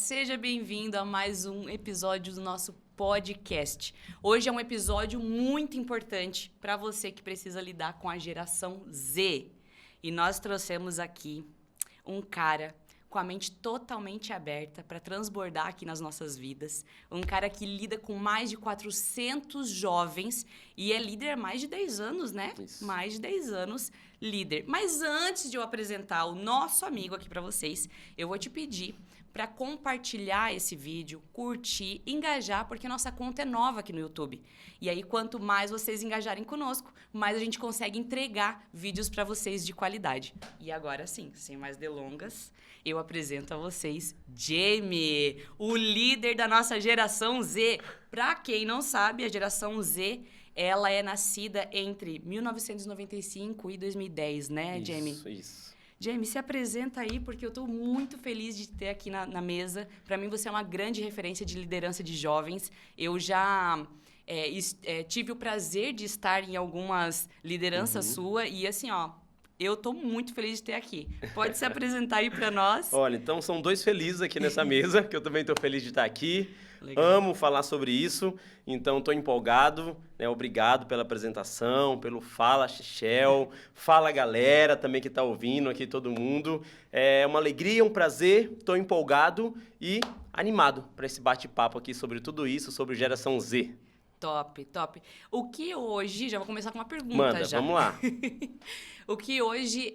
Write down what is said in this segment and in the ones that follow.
seja bem-vindo a mais um episódio do nosso podcast. Hoje é um episódio muito importante para você que precisa lidar com a geração Z. E nós trouxemos aqui um cara com a mente totalmente aberta para transbordar aqui nas nossas vidas. Um cara que lida com mais de 400 jovens e é líder há mais de 10 anos, né? Isso. Mais de 10 anos líder. Mas antes de eu apresentar o nosso amigo aqui para vocês, eu vou te pedir para compartilhar esse vídeo, curtir, engajar, porque a nossa conta é nova aqui no YouTube. E aí, quanto mais vocês engajarem conosco, mais a gente consegue entregar vídeos para vocês de qualidade. E agora sim, sem mais delongas, eu apresento a vocês Jamie, o líder da nossa geração Z. Para quem não sabe, a geração Z, ela é nascida entre 1995 e 2010, né, Jamie? Isso. Jamie, se apresenta aí, porque eu estou muito feliz de ter aqui na mesa. Para mim, você é uma grande referência de liderança de jovens. Eu já tive o prazer de estar em algumas lideranças sua e assim, ó, eu estou muito feliz de ter aqui. Pode se apresentar aí para nós? Olha, então são dois felizes aqui nessa mesa, que eu também estou feliz de estar aqui. Legal. Amo falar sobre isso, então estou empolgado, né? Obrigado pela apresentação, pelo Fala Chechel, fala galera também que está ouvindo aqui, todo mundo. É uma alegria, um prazer, estou empolgado e animado para esse bate-papo aqui sobre tudo isso, sobre geração Z. Top, top. O que hoje, já vou começar com uma pergunta. Manda, já. vamos lá. O que hoje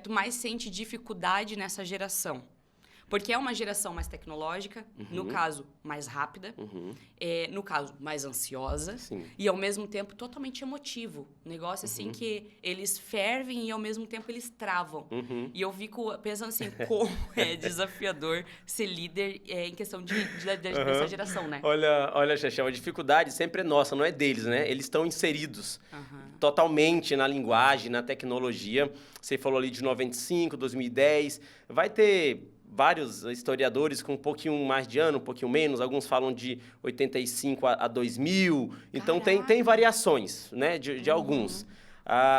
tu mais sente dificuldade nessa geração? Porque é uma geração mais tecnológica, no caso, mais rápida, no caso, mais ansiosa, Sim. e ao mesmo tempo totalmente emotivo. Negócio assim que eles fervem e ao mesmo tempo eles travam. E eu fico pensando assim, como é desafiador ser líder em questão dessa geração, né? Olha, Chechel, a dificuldade sempre é nossa, não é deles, né? Eles estão inseridos totalmente na linguagem, na tecnologia. Você falou ali de 95, 2010, vai ter vários historiadores com um pouquinho mais de ano, um pouquinho menos, alguns falam de 85 a 2000, então tem variações, né, de alguns.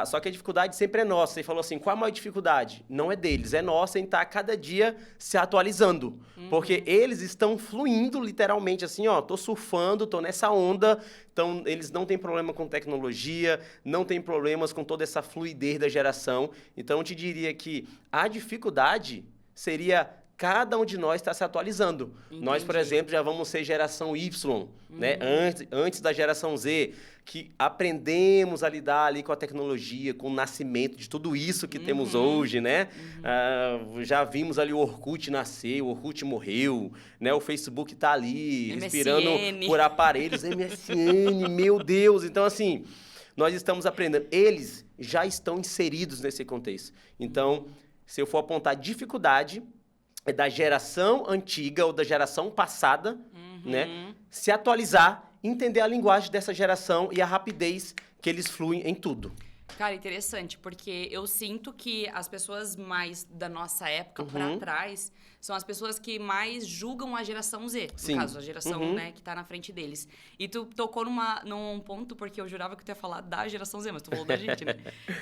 Só que a dificuldade sempre é nossa. Você falou assim, qual a maior dificuldade? Não é deles, é nossa em estar cada dia se atualizando. Porque eles estão fluindo literalmente assim, ó, tô surfando, tô nessa onda, então eles não têm problema com tecnologia, não tem problemas com toda essa fluidez da geração. Então eu te diria que a dificuldade seria cada um de nós estar se atualizando. Entendi. Nós, por exemplo, já vamos ser geração Y, né? Antes da geração Z, que aprendemos a lidar ali com a tecnologia, com o nascimento de tudo isso que temos hoje, né? Já vimos ali o Orkut nascer, o Orkut morreu, né? O Facebook está ali, MSN. respirando por aparelhos, MSN, meu Deus! Então, assim, nós estamos aprendendo. Eles já estão inseridos nesse contexto. Então, se eu for apontar dificuldade, é da geração antiga ou da geração passada, né? Se atualizar, entender a linguagem dessa geração e a rapidez que eles fluem em tudo. Cara, interessante, porque eu sinto que as pessoas mais da nossa época pra trás são as pessoas que mais julgam a geração Z. Sim. No caso, a geração né, que tá na frente deles. E tu tocou num ponto, porque eu jurava que tu ia falar da geração Z, mas tu falou da gente, né?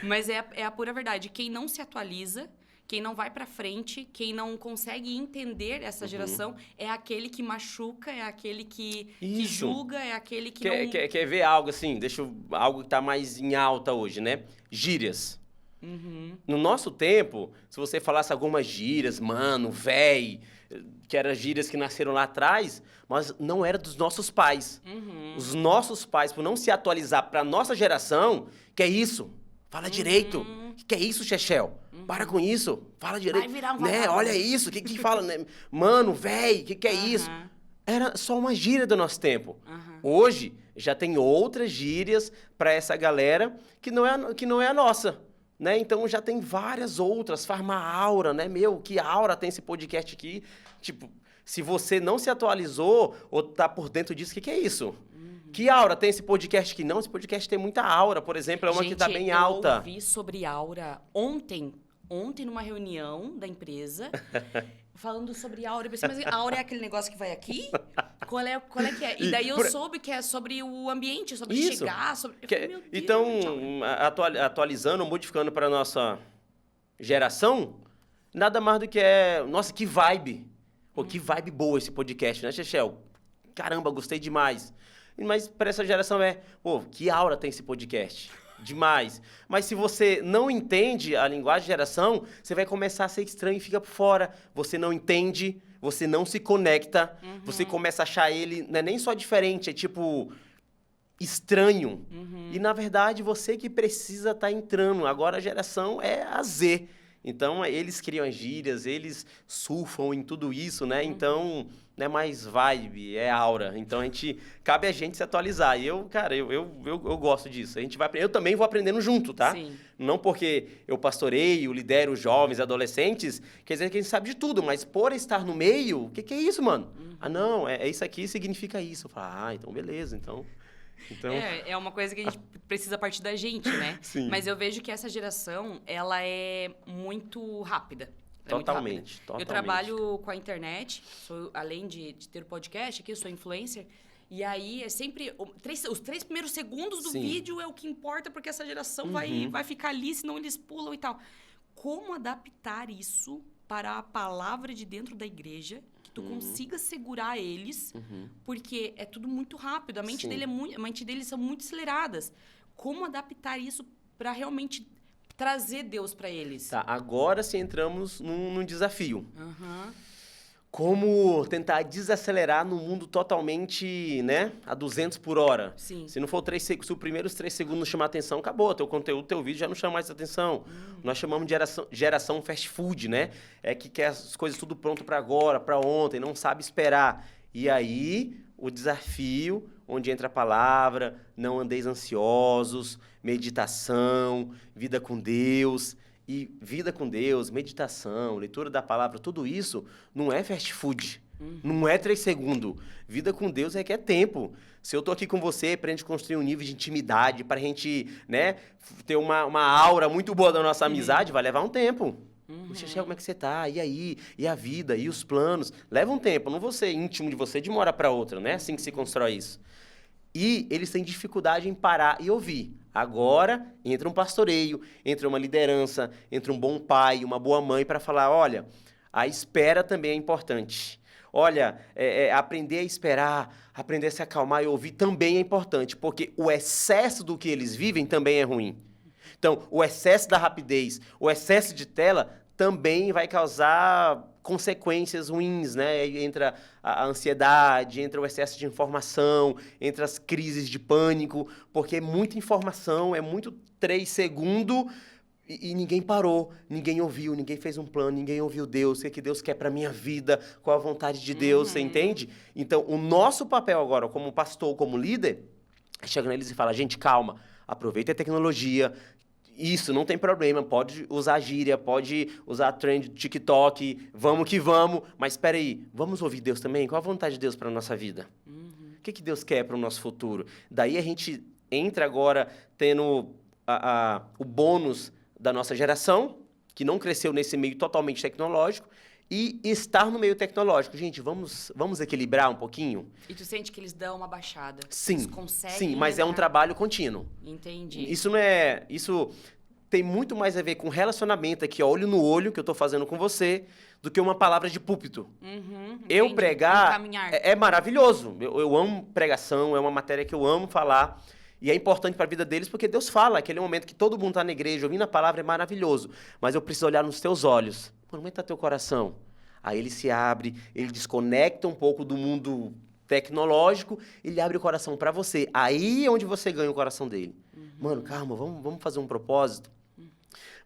Mas é a pura verdade. Quem não se atualiza, quem não vai pra frente, quem não consegue entender essa geração, é aquele que machuca, é aquele que julga, é aquele que não... Quer ver algo assim? Algo que tá mais em alta hoje, né? Gírias. No nosso tempo, se você falasse algumas gírias, mano, véi, que eram gírias que nasceram lá atrás, mas não era dos nossos pais. Os nossos pais, por não se atualizar pra nossa geração, que é isso? Fala direito. Que é isso, Chechel? Para com isso. Fala direito. Vai virar um né? vagabundo. Olha isso. Que fala, né? Mano, véi, que é isso? Era só uma gíria do nosso tempo. Hoje, já tem outras gírias para essa galera que não é a nossa. Né? Então, já tem várias outras. Farma-aura, né? Meu, que aura tem esse podcast aqui. Tipo, se você não se atualizou ou tá por dentro disso, o que é isso? Que aura tem esse podcast aqui? Não, esse podcast tem muita aura. Por exemplo, é uma que tá bem alta. Eu ouvi sobre aura ontem numa reunião da empresa, falando sobre aura. Eu pensei, mas a aura é aquele negócio que vai aqui? Qual é que é? E daí eu soube que é sobre o ambiente, sobre chegar, sobre... Eu falei, meu Deus, então, atualizando, modificando para nossa geração, nada mais do que nossa, que vibe. Pô, que vibe boa esse podcast, né, Chechel? Caramba, gostei demais. Mas para essa geração pô, que aura tem esse podcast? Demais. Mas se você não entende a linguagem de geração, você vai começar a ser estranho e fica por fora. Você não entende, você não se conecta, você começa a achar ele, não é nem só diferente, é tipo estranho. E na verdade você que precisa estar entrando. Agora a geração é a Z. Então eles criam as gírias, eles surfam em tudo isso, né? Então não é mais vibe, é aura. Então cabe a gente se atualizar. E eu gosto disso. Eu também vou aprendendo junto, tá? Sim. Não porque eu pastoreio, lidero jovens, adolescentes, quer dizer que a gente sabe de tudo, mas por estar no meio, o que é isso, mano? Ah, não, é isso aqui, significa isso. Eu falo, então beleza, então... É uma coisa que a gente precisa partir da gente, né? Sim. Mas eu vejo que essa geração, ela é muito rápida. Totalmente. Eu trabalho com a internet, além de ter o podcast aqui, eu sou influencer. E aí é sempre... Os 3 primeiros segundos do vídeo é o que importa, porque essa geração vai ficar ali, senão eles pulam e tal. Como adaptar isso para a palavra de dentro da igreja, que tu consiga segurar eles, porque é tudo muito rápido. A mente deles são muito aceleradas. Como adaptar isso para realmente trazer Deus para eles? Tá, agora sim entramos num desafio. Como tentar desacelerar num mundo totalmente, né, a 200 por hora. Sim. Se não for se os primeiros 3 segundos não chamar atenção, acabou. Teu conteúdo, teu vídeo já não chama mais atenção. Nós chamamos de geração fast food, né? Que quer as coisas tudo pronto para agora, para ontem, não sabe esperar. E aí, o desafio, onde entra a palavra, não andeis ansiosos, meditação, vida com Deus... E vida com Deus, meditação, leitura da palavra, tudo isso não é fast food. Não é 3 segundos. Vida com Deus requer tempo. Se eu tô aqui com você, pra gente construir um nível de intimidade, pra gente, né, ter uma aura muito boa da nossa amizade, vai levar um tempo. Puxa, como é que você tá? E aí? E a vida? E os planos? Leva um tempo. Eu não vou ser íntimo de você de uma hora pra outra, né? Assim que se constrói isso. E eles têm dificuldade em parar e ouvir. Agora, entra um pastoreio, entra uma liderança, entra um bom pai, uma boa mãe para falar, olha, a espera também é importante. Olha, aprender a esperar, aprender a se acalmar e ouvir também é importante, porque o excesso do que eles vivem também é ruim. Então, o excesso da rapidez, o excesso de tela também vai causar consequências ruins, né? Entra a ansiedade, entra o excesso de informação, entra as crises de pânico, porque é muita informação, é muito 3 segundos e ninguém parou, ninguém ouviu, ninguém fez um plano, ninguém ouviu Deus, o que Deus quer para minha vida, qual a vontade de Deus, você entende? Então, o nosso papel agora, como pastor, como líder, é chegar neles e falar, gente, calma, aproveita a tecnologia. Isso, não tem problema, pode usar gíria, pode usar trend do TikTok, vamos que vamos, mas espera aí, vamos ouvir Deus também? Qual a vontade de Deus para a nossa vida? O que Deus quer para o nosso futuro? Daí a gente entra agora tendo o bônus da nossa geração, que não cresceu nesse meio totalmente tecnológico, e estar no meio tecnológico. Gente, vamos equilibrar um pouquinho? E tu sente que eles dão uma baixada? Sim, eles conseguem sim, mas é um trabalho contínuo. Entendi. Isso tem muito mais a ver com relacionamento aqui, ó, olho no olho, que eu estou fazendo com você, do que uma palavra de púlpito. Eu pregar é maravilhoso. Eu amo pregação, é uma matéria que eu amo falar. E é importante para a vida deles, porque Deus fala. Aquele momento que todo mundo está na igreja, ouvindo a palavra, é maravilhoso. Mas eu preciso olhar nos teus olhos. Como é que está teu coração? Aí ele se abre, ele desconecta um pouco do mundo tecnológico, ele abre o coração para você. Aí é onde você ganha o coração dele. Mano, calma, vamos fazer um propósito.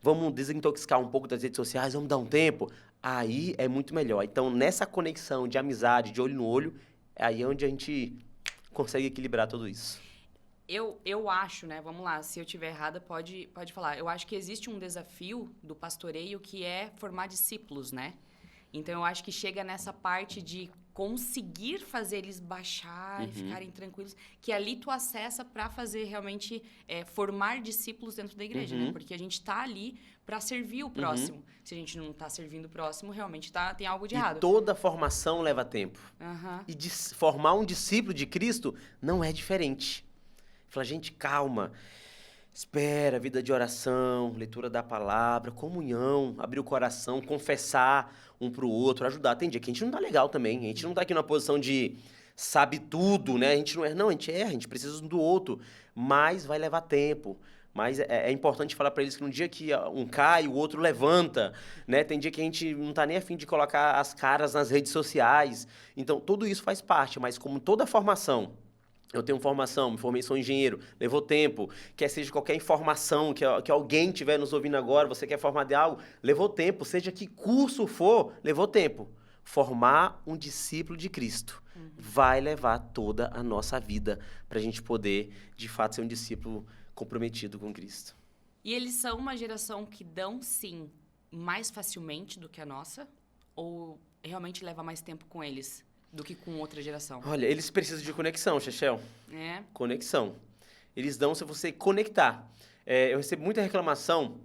Vamos desintoxicar um pouco das redes sociais, vamos dar um tempo. Aí é muito melhor. Então, nessa conexão de amizade, de olho no olho, aí é onde a gente consegue equilibrar tudo isso. Eu acho, né? Vamos lá, se eu estiver errada, pode falar. Eu acho que existe um desafio do pastoreio que é formar discípulos, né? Então, eu acho que chega nessa parte de conseguir fazer eles baixar e ficarem tranquilos, que ali tu acessa para fazer realmente formar discípulos dentro da igreja, né? Porque a gente está ali para servir o próximo. Se a gente não está servindo o próximo, realmente tem algo de errado. E toda formação leva tempo. E formar um discípulo de Cristo não é diferente. Fala, gente, calma. Espera, vida de oração, leitura da palavra, comunhão, abrir o coração, confessar um pro outro, ajudar. Tem dia que a gente não tá legal também, a gente não tá aqui numa posição de sabe tudo, né? A gente não erra, não, a gente erra, a gente precisa um do outro, mas vai levar tempo. Mas é importante falar para eles que no dia que um cai, o outro levanta, né? Tem dia que a gente não tá nem a fim de colocar as caras nas redes sociais. Então, tudo isso faz parte, mas como toda formação, eu tenho formação, me formei, sou engenheiro, levou tempo, quer seja qualquer informação que alguém estiver nos ouvindo agora, você quer formar de algo, levou tempo, seja que curso for, levou tempo. Formar um discípulo de Cristo vai levar toda a nossa vida para a gente poder, de fato, ser um discípulo comprometido com Cristo. E eles são uma geração que dão, sim, mais facilmente do que a nossa? Ou realmente leva mais tempo com eles do que com outra geração? Olha, eles precisam de conexão, Chechel. É? Conexão. Eles dão se você conectar. Eu recebo muita reclamação,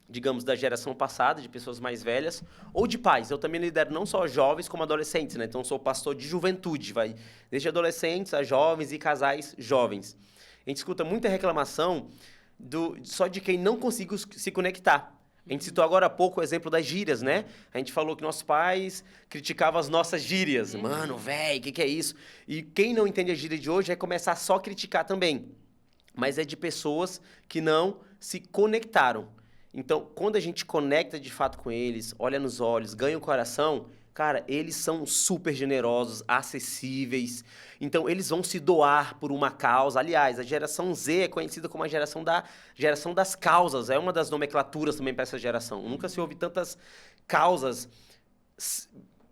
digamos, da geração passada, de pessoas mais velhas, ou de pais. Eu também lidero não só jovens, como adolescentes, né? Então, eu sou pastor de juventude, vai desde adolescentes a jovens e casais jovens. A gente escuta muita reclamação só de quem não conseguiu se conectar. A gente citou agora há pouco o exemplo das gírias, né? A gente falou que nossos pais criticavam as nossas gírias. Mano, velho, o que é isso? E quem não entende a gíria de hoje vai começar só a criticar também. Mas é de pessoas que não se conectaram. Então, quando a gente conecta de fato com eles, olha nos olhos, ganha o coração, cara, eles são super generosos, acessíveis. Então, eles vão se doar por uma causa. Aliás, a geração Z é conhecida como a geração das causas. É uma das nomenclaturas também para essa geração. Nunca se ouve tantas causas.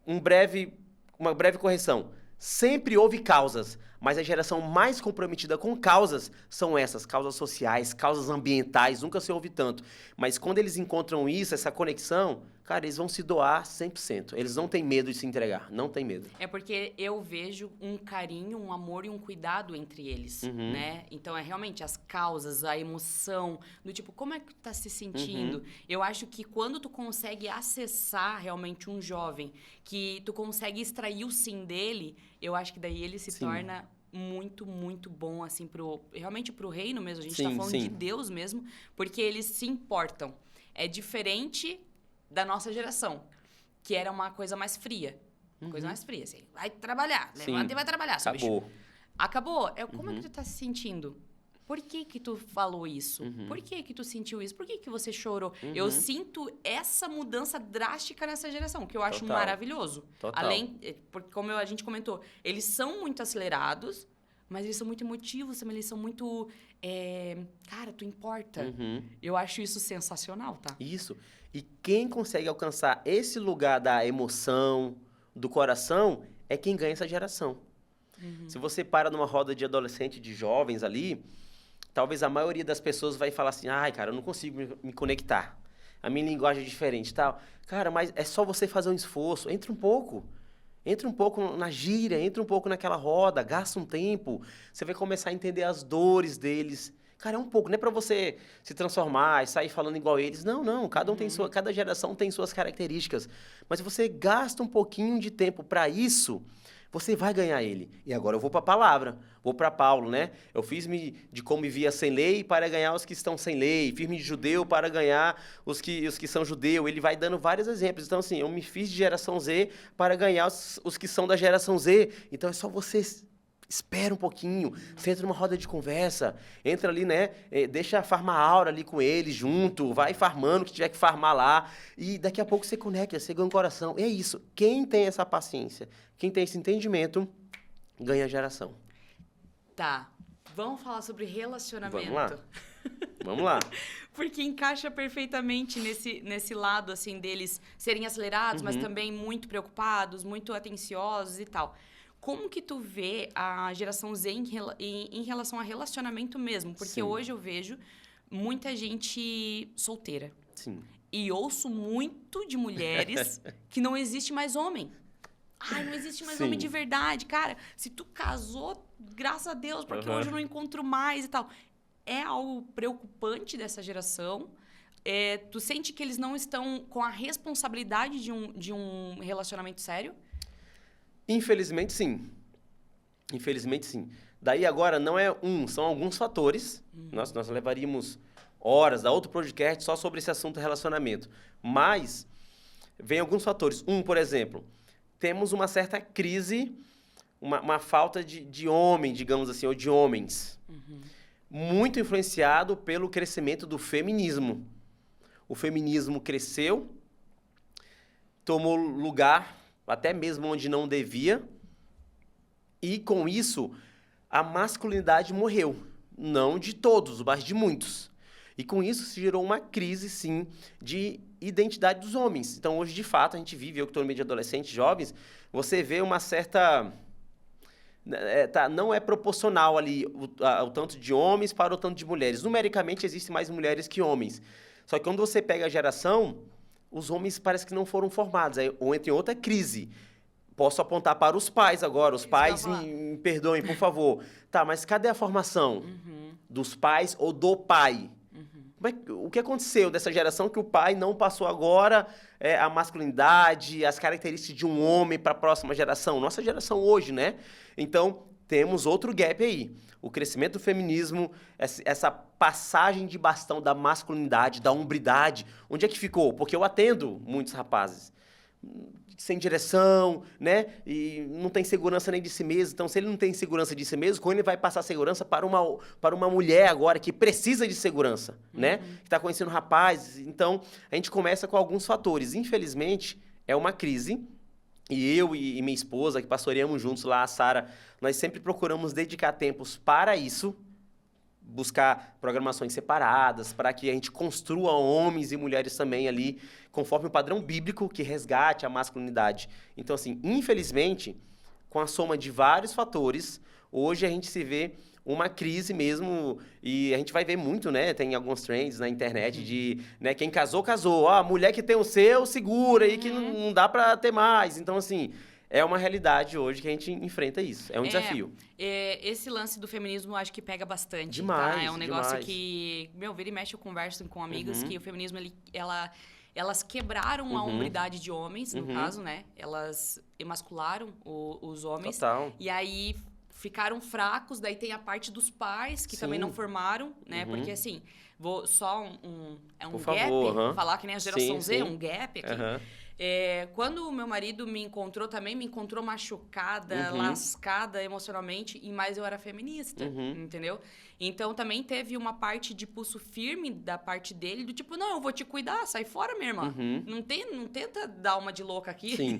Uma breve correção. Sempre houve causas, mas a geração mais comprometida com causas são essas, causas sociais, causas ambientais, nunca se ouve tanto. Mas quando eles encontram isso, essa conexão, cara, eles vão se doar 100%. Eles não têm medo de se entregar, não tem medo. É porque eu vejo um carinho, um amor e um cuidado entre eles, né? Então, é realmente as causas, a emoção, do tipo, como é que tu tá se sentindo? Eu acho que quando tu consegue acessar realmente um jovem, que tu consegue extrair o sim dele, eu acho que daí ele se torna muito, muito bom, assim, realmente pro reino mesmo. A gente tá falando de Deus mesmo, porque eles se importam. É diferente da nossa geração, que era uma coisa mais fria. Uma coisa mais fria, assim. Vai trabalhar, levanta e vai trabalhar. Acabou. Acabou? Como é que tu tá se sentindo? Por que que tu falou isso? Por que que tu sentiu isso? Por que que você chorou? Eu sinto essa mudança drástica nessa geração, que eu acho maravilhoso. Além, porque como a gente comentou, eles são muito acelerados, mas eles são muito emotivos também, eles são muito... cara, tu importa. Eu acho isso sensacional, tá? Isso. E quem consegue alcançar esse lugar da emoção, do coração, é quem ganha essa geração. Se você para numa roda de adolescente, de jovens ali, talvez a maioria das pessoas vai falar assim, ai, cara, eu não consigo me conectar. A minha linguagem é diferente e tal. Cara, mas é só você fazer um esforço. Entra um pouco na gíria, entra um pouco naquela roda, gasta um tempo. Você vai começar a entender as dores deles. Cara, é um pouco, não é pra você se transformar e sair falando igual eles. Não, cada geração tem suas características. Mas se você gasta um pouquinho de tempo para isso, você vai ganhar ele. E agora eu vou para a palavra, vou para Paulo, né? Eu fiz-me de como vivia sem lei para ganhar os que estão sem lei. Fiz-me de judeu para ganhar os que são judeu. Ele vai dando vários exemplos. Então, assim, eu me fiz de geração Z para ganhar os que são da geração Z. Então, é só você... Espera um pouquinho, você entra numa roda de conversa, entra ali, né? Deixa farmar aura ali com ele junto, vai farmando o que tiver que farmar lá, e daqui a pouco você conecta, você ganha um coração. É isso. Quem tem essa paciência, quem tem esse entendimento, ganha a geração. Tá. Vamos falar sobre relacionamento. Vamos lá. Porque encaixa perfeitamente nesse lado, assim, deles serem acelerados, mas também muito preocupados, muito atenciosos e tal. Como que tu vê a geração Z em relação a relacionamento mesmo? Porque hoje eu vejo muita gente solteira. Sim. E ouço muito de mulheres que não existe mais homem. Ai, não existe mais homem de verdade. Cara, se tu casou, graças a Deus, porque hoje eu não encontro mais e tal. É algo preocupante dessa geração. Tu sente que eles não estão com a responsabilidade de um relacionamento sério? Infelizmente, sim. Daí agora não é são alguns fatores. Nós levaríamos horas, dá outro podcast só sobre esse assunto relacionamento. Mas vem alguns fatores. Por exemplo, temos uma certa crise, uma falta de homem, digamos assim, ou de homens. Muito influenciado pelo crescimento do feminismo. O feminismo cresceu, tomou lugar até mesmo onde não devia, e com isso a masculinidade morreu. Não de todos, mas de muitos. E com isso se gerou uma crise, sim, de identidade dos homens. Então hoje, de fato, a gente vive, eu que estou no meio de adolescentes, jovens, você vê uma certa... não é proporcional ali o tanto de homens para o tanto de mulheres. Numericamente, existem mais mulheres que homens. Só que quando você pega a geração, os homens parece que não foram formados. Ou entra em outra crise. Posso apontar para os pais agora. Os pais, me perdoem, por favor. Tá, mas cadê a formação dos pais ou do pai? O que aconteceu dessa geração que o pai não passou agora a masculinidade, as características de um homem para a próxima geração? Nossa geração hoje, né? Então, temos outro gap aí. O crescimento do feminismo, essa passagem de bastão da masculinidade, da hombridade. Onde é que ficou? Porque eu atendo muitos rapazes sem direção, né? E não tem segurança nem de si mesmo. Então, se ele não tem segurança de si mesmo, como ele vai passar segurança para uma mulher agora que precisa de segurança, né? Que está conhecendo rapazes. Então, a gente começa com alguns fatores. Infelizmente, é uma crise. E eu e minha esposa, que pastoreamos juntos lá, a Sara, nós sempre procuramos dedicar tempos para isso, buscar programações separadas, para que a gente construa homens e mulheres também ali, conforme o padrão bíblico que resgate a masculinidade. Então, assim, infelizmente, com a soma de vários fatores, hoje a gente se vê uma crise mesmo, e a gente vai ver muito, né? Tem alguns trends na internet de, né, quem casou, casou. A mulher que tem o seu, segura, e que não dá para ter mais. Então, assim, é uma realidade hoje que a gente enfrenta isso. É um desafio. Esse lance do feminismo, eu acho que pega bastante. Demais, tá? É um negócio demais. Que, vira e mexe, eu converso com amigas que o feminismo, elas quebraram a hombridade de homens, no caso, né? Elas emascularam os homens. Total. E aí ficaram fracos, daí tem a parte dos pais, que também não formaram, né? Porque, assim, vou só um Por gap, favor, falar que nem a geração Z, sim. um gap aqui. Quando o meu marido me encontrou, também me encontrou machucada, lascada emocionalmente, mas eu era feminista, entendeu? Então, também teve uma parte de pulso firme da parte dele, do tipo, não, eu vou te cuidar, sai fora, minha irmã. Não tenta dar uma de louca aqui. Sim.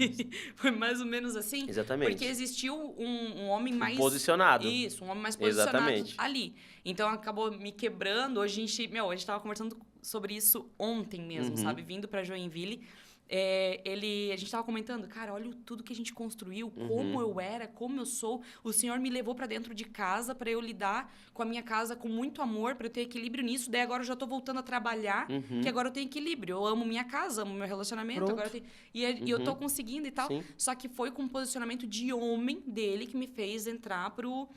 Foi mais ou menos assim. Exatamente. Porque existiu um homem mais... Posicionado. Isso, um homem mais posicionado Exatamente. ali. Então, acabou me quebrando. Hoje a gente tava conversando sobre isso ontem mesmo, sabe? Vindo pra Joinville. A gente tava comentando, cara, olha tudo que a gente construiu, como eu era, como eu sou. O Senhor me levou pra dentro de casa pra eu lidar com a minha casa com muito amor, pra eu ter equilíbrio nisso. Daí agora eu já tô voltando a trabalhar, que agora eu tenho equilíbrio. Eu amo minha casa, amo meu relacionamento. Pronto. Agora e eu tô conseguindo e tal. Sim. Só que foi com um posicionamento de homem dele que me fez entrar pro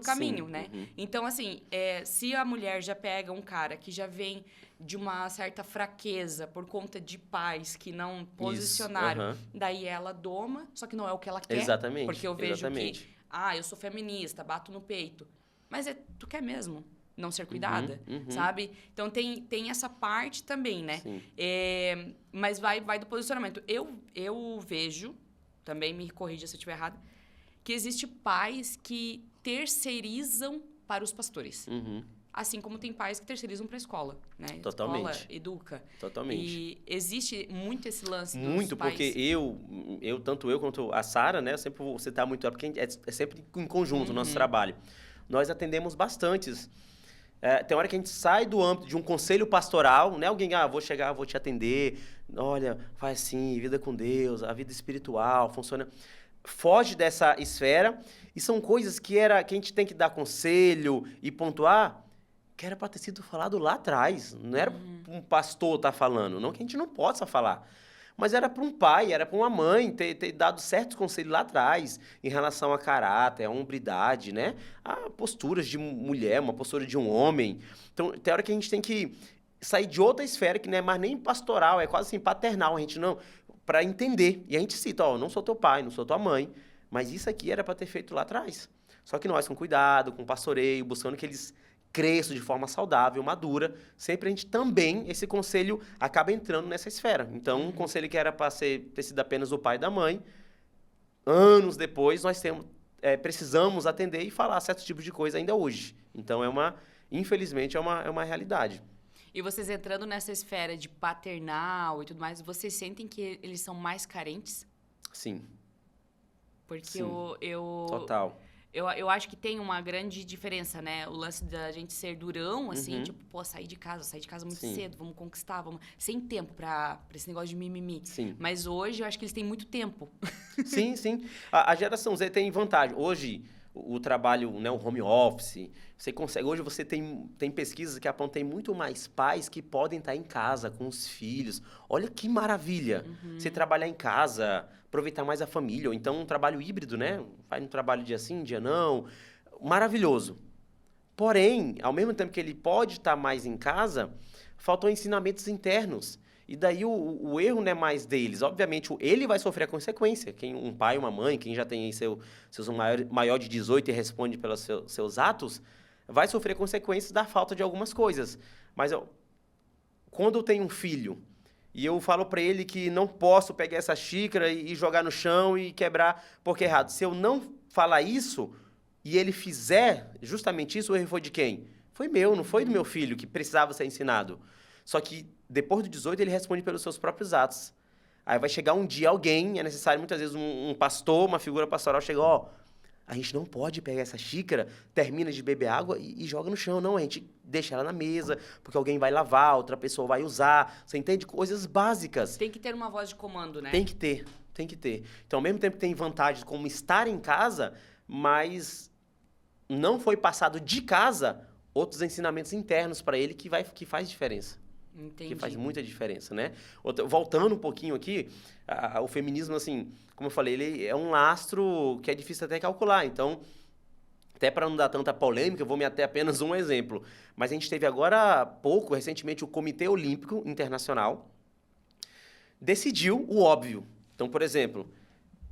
caminho, Sim. né? Então, assim, se a mulher já pega um cara que já vem de uma certa fraqueza por conta de pais que não posicionaram, daí ela doma, só que não é o que ela quer. Exatamente. Porque eu vejo Exatamente. que, eu sou feminista, bato no peito. Mas tu quer mesmo não ser cuidada, sabe? Então, tem essa parte também, né? Sim. Mas vai do posicionamento. Eu vejo, também me corrija se eu estiver errada, que existe pais que terceirizam para os pastores. Assim como tem pais que terceirizam para a escola, né? Totalmente. Escola educa. Totalmente. E existe muito esse lance Muito, dos pais. porque tanto eu quanto a Sara, né? Eu sempre vou citar muito ela, porque é sempre em conjunto o nosso trabalho. Nós atendemos bastantes. Tem hora que a gente sai do âmbito de um conselho pastoral, né? Alguém, vou chegar, vou te atender. Olha, faz assim, vida com Deus, a vida espiritual, funciona... Foge dessa esfera e são coisas que a gente tem que dar conselho e pontuar, que era para ter sido falado lá atrás. Não era para um pastor estar falando, não que a gente não possa falar. Mas era para um pai, era para uma mãe ter dado certos conselhos lá atrás em relação a caráter, a hombridade, né? A posturas de mulher, uma postura de um homem. Então, tem hora que a gente tem que sair de outra esfera, que não é mais nem pastoral, é quase assim paternal. A gente não... Para entender. E a gente cita, não sou teu pai, não sou tua mãe, mas isso aqui era para ter feito lá atrás. Só que nós, com cuidado, com pastoreio, buscando que eles cresçam de forma saudável, madura, sempre a gente também, esse conselho acaba entrando nessa esfera. Então, um conselho que era para ter sido apenas o pai e da mãe, anos depois, nós precisamos atender e falar certos tipos de coisa ainda hoje. Então, infelizmente, é uma realidade. E vocês entrando nessa esfera de paternal e tudo mais, vocês sentem que eles são mais carentes? Sim. Porque Sim. Total. Eu acho que tem uma grande diferença, né? O lance da gente ser durão, assim, tipo, pô, sair de casa muito cedo, vamos conquistar, sem tempo pra esse negócio de mimimi. Sim. Mas hoje eu acho que eles têm muito tempo. Sim, sim. A geração Z tem vantagem. Hoje, o trabalho, né, o home office, você consegue. Hoje você tem pesquisas que apontam muito mais pais que podem estar em casa com os filhos. Olha que maravilha! Você trabalhar em casa, aproveitar mais a família, ou então um trabalho híbrido, né? Faz um trabalho dia sim, dia não. Maravilhoso. Porém, ao mesmo tempo que ele pode estar mais em casa, faltam ensinamentos internos. E daí o erro não é mais deles. Obviamente, ele vai sofrer a consequência. Um pai, uma mãe, quem já tem seus maior de 18 e responde pelos seus atos, vai sofrer consequências da falta de algumas coisas. Mas quando eu tenho um filho e eu falo para ele que não posso pegar essa xícara e jogar no chão e quebrar porque é errado. Se eu não falar isso e ele fizer justamente isso, o erro foi de quem? Foi meu, não foi do meu filho que precisava ser ensinado. Só que depois do 18 ele responde pelos seus próprios atos. Aí vai chegar um dia alguém, é necessário muitas vezes um pastor, uma figura pastoral, chega, a gente não pode pegar essa xícara, termina de beber água e joga no chão, não, a gente deixa ela na mesa, porque alguém vai lavar, outra pessoa vai usar, você entende? Coisas básicas. Tem que ter uma voz de comando, né? Tem que ter. Então, ao mesmo tempo que tem vantagens como estar em casa, mas não foi passado de casa outros ensinamentos internos para ele que faz diferença. Entendi. Que faz muita diferença, né? Voltando um pouquinho aqui, o feminismo, assim, como eu falei, ele é um lastro que é difícil até calcular. Então, até para não dar tanta polêmica, eu vou me ater apenas um exemplo. Mas a gente teve agora há pouco, recentemente, o Comitê Olímpico Internacional decidiu o óbvio. Então, por exemplo,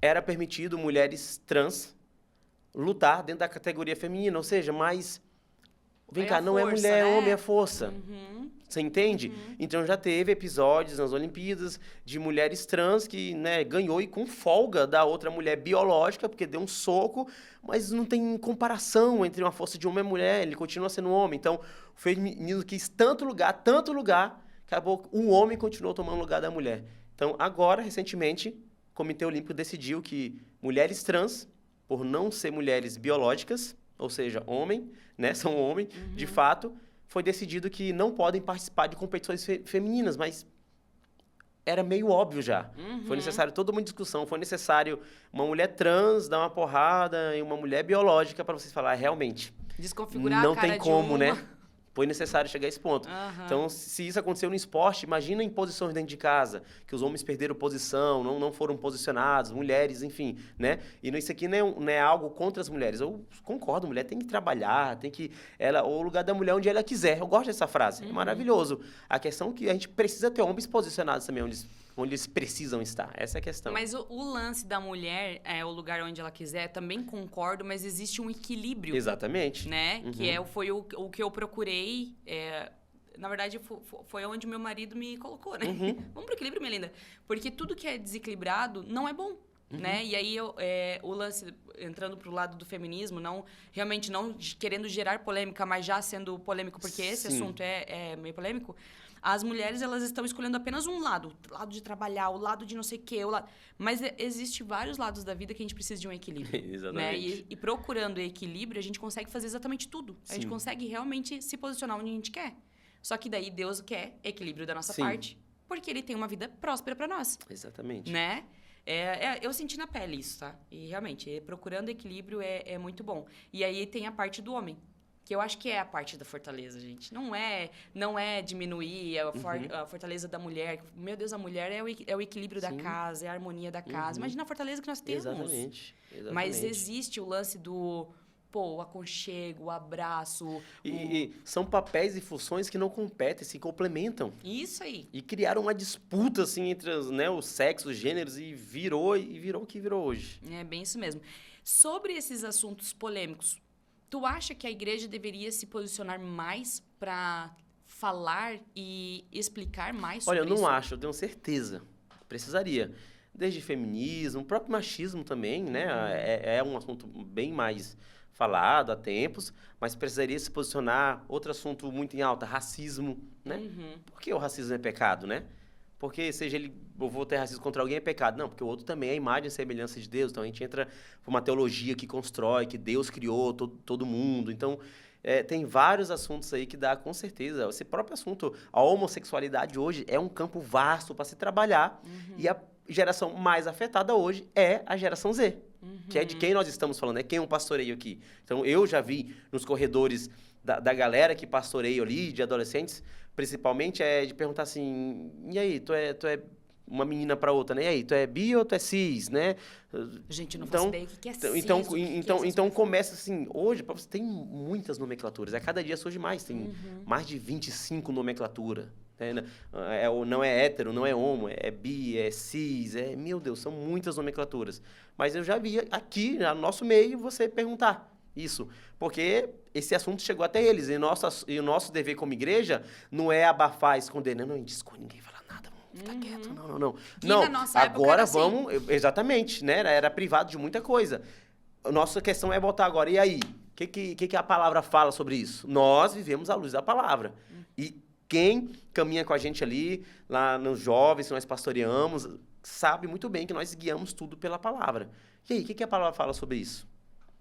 era permitido mulheres trans lutar dentro da categoria feminina, ou seja, mas vem cá, não é mulher, é homem, é força. Você entende? Então, já teve episódios nas Olimpíadas de mulheres trans que, né, ganhou e com folga da outra mulher biológica, porque deu um soco, mas não tem comparação entre uma força de homem e mulher, ele continua sendo um homem. Então, o feminismo quis tanto lugar, acabou o homem continuou tomando o lugar da mulher. Então, agora, recentemente, o Comitê Olímpico decidiu que mulheres trans, por não ser mulheres biológicas, ou seja, homem, né, são homem, de fato, foi decidido que não podem participar de competições femininas, mas era meio óbvio já. Foi necessário toda uma discussão, foi necessário uma mulher trans dar uma porrada em uma mulher biológica para vocês falar, realmente, desconfigurar não a cara tem como, de uma. né? Foi necessário chegar a esse ponto. Então, se isso aconteceu no esporte, imagina em posições dentro de casa, que os homens perderam posição, não foram posicionados, mulheres, enfim, né? E isso aqui não é algo contra as mulheres. Eu concordo, mulher tem que trabalhar, o lugar da mulher onde ela quiser. Eu gosto dessa frase, é maravilhoso. A questão é que a gente precisa ter homens posicionados também onde eles precisam estar. Essa é a questão. Mas o lance da mulher, o lugar onde ela quiser, também concordo, mas existe um equilíbrio. Exatamente. Né? Que foi o que eu procurei. Na verdade, foi onde meu marido me colocou, né? Vamos pro equilíbrio, minha linda. Porque tudo que é desequilibrado não é bom. Né? E aí, o lance, entrando pro lado do feminismo, realmente não querendo gerar polêmica, mas já sendo polêmico, porque esse assunto é meio polêmico. As mulheres, elas estão escolhendo apenas um lado. O lado de trabalhar, o lado de não sei o quê. Mas existe vários lados da vida que a gente precisa de um equilíbrio. Exatamente. Né? E procurando equilíbrio, a gente consegue fazer exatamente tudo. A gente consegue realmente se posicionar onde a gente quer. Só que daí Deus quer equilíbrio da nossa parte. Porque Ele tem uma vida próspera para nós. Exatamente. Né? Eu senti na pele isso, tá? E realmente, procurando equilíbrio é muito bom. E aí tem a parte do homem. Que eu acho que é a parte da fortaleza, gente. Não é diminuir a fortaleza da mulher. Meu Deus, a mulher é o equilíbrio da casa, é a harmonia da casa. Imagina a fortaleza que nós temos. Exatamente. Mas existe o lance do o aconchego, o abraço. E são papéis e funções que não competem, se complementam. Isso aí. E criaram uma disputa assim, entre os sexos, os gêneros, e virou o que virou hoje. É bem isso mesmo. Sobre esses assuntos polêmicos, tu acha que a igreja deveria se posicionar mais para falar e explicar mais sobre Olha, eu isso? não acho, eu tenho certeza. Precisaria. Desde feminismo, o próprio machismo também, né? É um assunto bem mais falado há tempos, mas precisaria se posicionar. Outro assunto muito em alta, racismo, né? Por que o racismo é pecado, né? Porque seja ele, eu vou ter racismo contra alguém é pecado. Não, porque o outro também é a imagem e semelhança de Deus. Então a gente entra por uma teologia que constrói, que Deus criou todo mundo. Então tem vários assuntos aí que dá com certeza. Esse próprio assunto, a homossexualidade hoje é um campo vasto para se trabalhar. E a geração mais afetada hoje é a geração Z. Que é de quem nós estamos falando, é quem eu pastoreio aqui. Então eu já vi nos corredores da galera que pastoreio ali, de adolescentes, principalmente, de perguntar assim, e aí, tu é uma menina para outra, né? E aí, tu é bi ou tu é cis, né? Gente, não faço ideia o que é cis, Então começa assim, hoje, para você tem muitas nomenclaturas, a cada dia surge mais, tem mais de 25 nomenclaturas. Não é hétero, não é homo, é bi, é cis, meu Deus, são muitas nomenclaturas. Mas eu já vi aqui, no nosso meio, você perguntar isso, porque esse assunto chegou até eles, e o nosso dever como igreja não é abafar, esconder, não, a gente esconde, ninguém fala nada, vamos ficar quieto, não. Que não, na nossa época agora era vamos, exatamente, né, era privado de muita coisa. A nossa questão é botar agora, e aí, o que a palavra fala sobre isso? Nós vivemos à luz da palavra, e quem caminha com a gente ali, lá nos jovens, que nós pastoreamos, sabe muito bem que nós guiamos tudo pela palavra. E aí, o que a palavra fala sobre isso?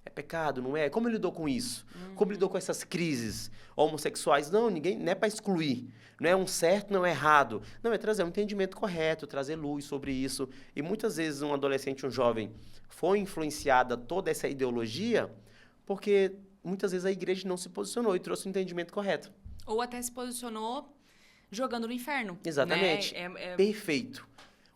É pecado, não é? Como ele lidou com isso? Como lidou com essas crises homossexuais? Não, não é para excluir. Não é um certo, não é errado. Não, é trazer um entendimento correto, trazer luz sobre isso. E muitas vezes um adolescente, um jovem, foi influenciado toda essa ideologia porque muitas vezes a igreja não se posicionou e trouxe um entendimento correto. Ou até se posicionou jogando no inferno. Exatamente. Né? Perfeito.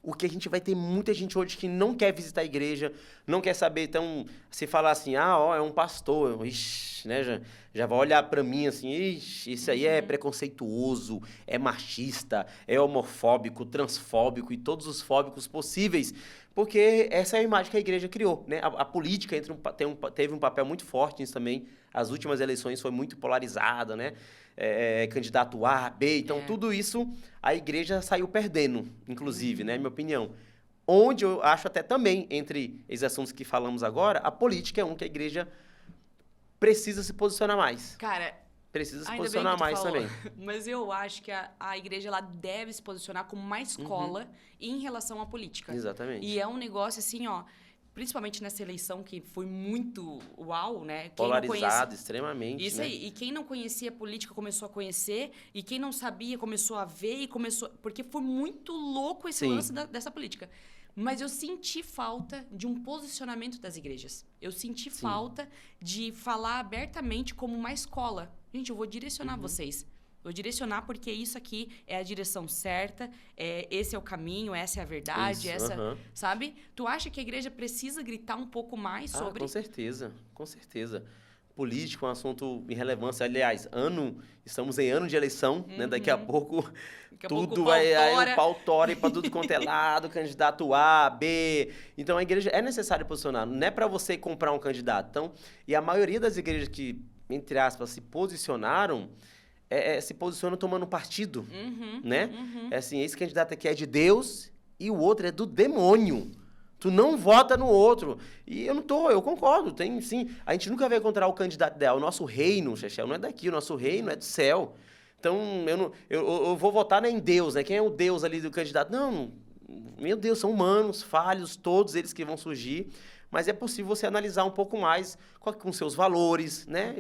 O que a gente vai ter muita gente hoje que não quer visitar a igreja, não quer saber. Então, se falar assim, é um pastor, ixi, né, já vai olhar para mim assim, ixi, isso aí é preconceituoso, é machista, é homofóbico, transfóbico e todos os fóbicos possíveis, porque essa é a imagem que a igreja criou, né? A política teve um papel muito forte nisso também. As últimas eleições foi muito polarizada, né? Candidato A, B, então tudo isso a igreja saiu perdendo, inclusive, né, minha opinião. Onde eu acho até também, entre esses assuntos que falamos agora, a política é um que a igreja precisa se posicionar mais. Cara, precisa se posicionar mais também. Mas eu acho que a igreja ela deve se posicionar como uma escola em relação à política. Exatamente. E é um negócio assim, principalmente nessa eleição que foi muito uau, né? Polarizado, extremamente, isso, né? aí. E quem não conhecia política começou a conhecer, e quem não sabia começou a ver, porque foi muito louco esse lance dessa política. Mas eu senti falta de um posicionamento das igrejas. Eu senti falta de falar abertamente como uma escola. Gente, eu vou direcionar vocês. Vou direcionar porque isso aqui é a direção certa, esse é o caminho, essa é a verdade, sabe? Tu acha que a igreja precisa gritar um pouco mais sobre... Com certeza, com certeza. Político é um assunto em relevância. Aliás, estamos em ano de eleição, né? Daqui a pouco tudo vai... O pau tora para tudo quanto é lado, candidato A, B. Então, a igreja é necessário posicionar. Não é para você comprar um candidato. Então, e a maioria das igrejas que, entre aspas, se posicionaram... se posiciona tomando partido, né? É assim, esse candidato aqui é de Deus e o outro é do demônio. Tu não vota no outro. E eu concordo, tem sim. A gente nunca vai encontrar o candidato ideal. O nosso reino, Chechel, não é daqui, o nosso reino é do céu. Então, eu vou votar em Deus, né? Quem é o Deus ali do candidato? Não, meu Deus, são humanos, falhos, todos eles que vão surgir. Mas é possível você analisar um pouco mais com seus valores, né?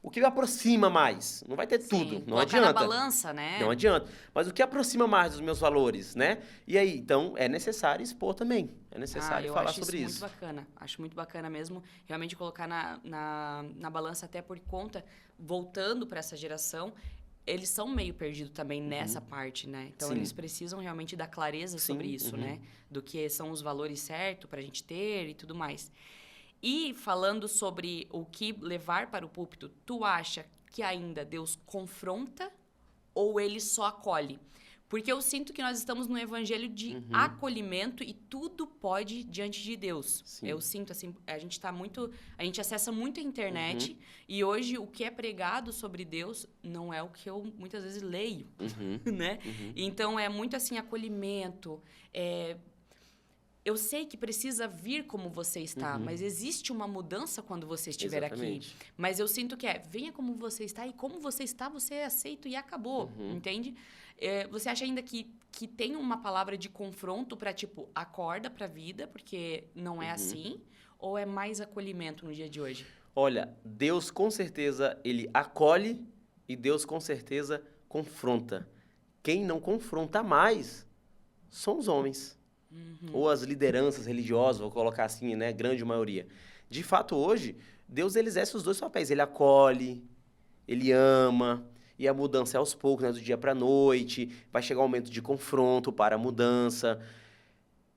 O que aproxima mais? Não vai ter tudo, não adianta. Na balança, né? Não adianta. Mas o que aproxima mais dos meus valores, né? E aí, então, é necessário expor também. É necessário falar sobre isso. Muito bacana. Acho muito bacana mesmo, realmente colocar na balança, até por conta, voltando para essa geração, eles são meio perdidos também nessa parte, né? Então, eles precisam realmente dar clareza sobre isso, né? Do que são os valores certos para a gente ter e tudo mais. E falando sobre o que levar para o púlpito, tu acha que ainda Deus confronta ou ele só acolhe? Porque eu sinto que nós estamos num evangelho de acolhimento e tudo pode diante de Deus. Sim. Eu sinto assim, a gente acessa muito a internet e hoje o que é pregado sobre Deus não é o que eu muitas vezes leio, né? Então é muito assim, acolhimento, eu sei que precisa vir como você está, mas existe uma mudança quando você estiver aqui. Mas eu sinto que venha como você está e como você está, você é aceito e acabou, entende? Você acha ainda que tem uma palavra de confronto para, tipo, acorda para a vida, porque não é assim? Ou é mais acolhimento no dia de hoje? Olha, Deus com certeza, ele acolhe e Deus com certeza confronta. Quem não confronta mais são os homens. Ou as lideranças religiosas, vou colocar assim, né? Grande maioria. De fato, hoje, Deus ele exerce os dois papéis. Ele acolhe, ele ama, e a mudança é aos poucos, né? Do dia para a noite, vai chegar um momento de confronto para a mudança.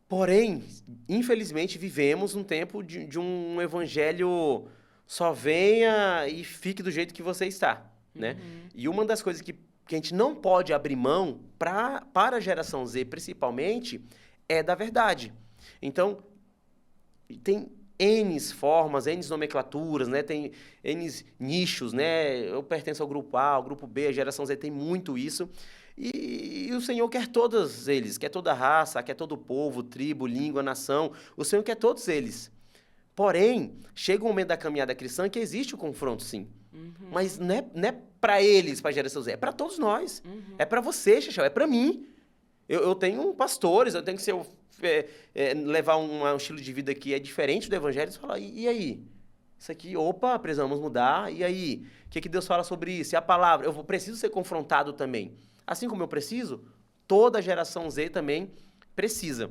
Porém, infelizmente, vivemos um tempo de um evangelho só venha e fique do jeito que você está, né? E uma das coisas que a gente não pode abrir mão para a geração Z, principalmente, é da verdade. Então, tem N formas, N nomenclaturas, né? Tem N nichos, né? Eu pertenço ao grupo A, ao grupo B, a geração Z tem muito isso. E o Senhor quer todos eles, quer toda raça, quer todo povo, tribo, língua, nação. O Senhor quer todos eles. Porém, chega um momento da caminhada cristã que existe o confronto, sim. Mas não é para eles, para a geração Z, é para todos nós. É para você, Chachel, é para mim. Eu tenho pastores, eu tenho que levar um estilo de vida que é diferente do evangelho. Você fala, e aí? Isso aqui, opa, precisamos mudar. E aí? O que Deus fala sobre isso? E a palavra? Eu preciso ser confrontado também. Assim como eu preciso, toda a geração Z também precisa.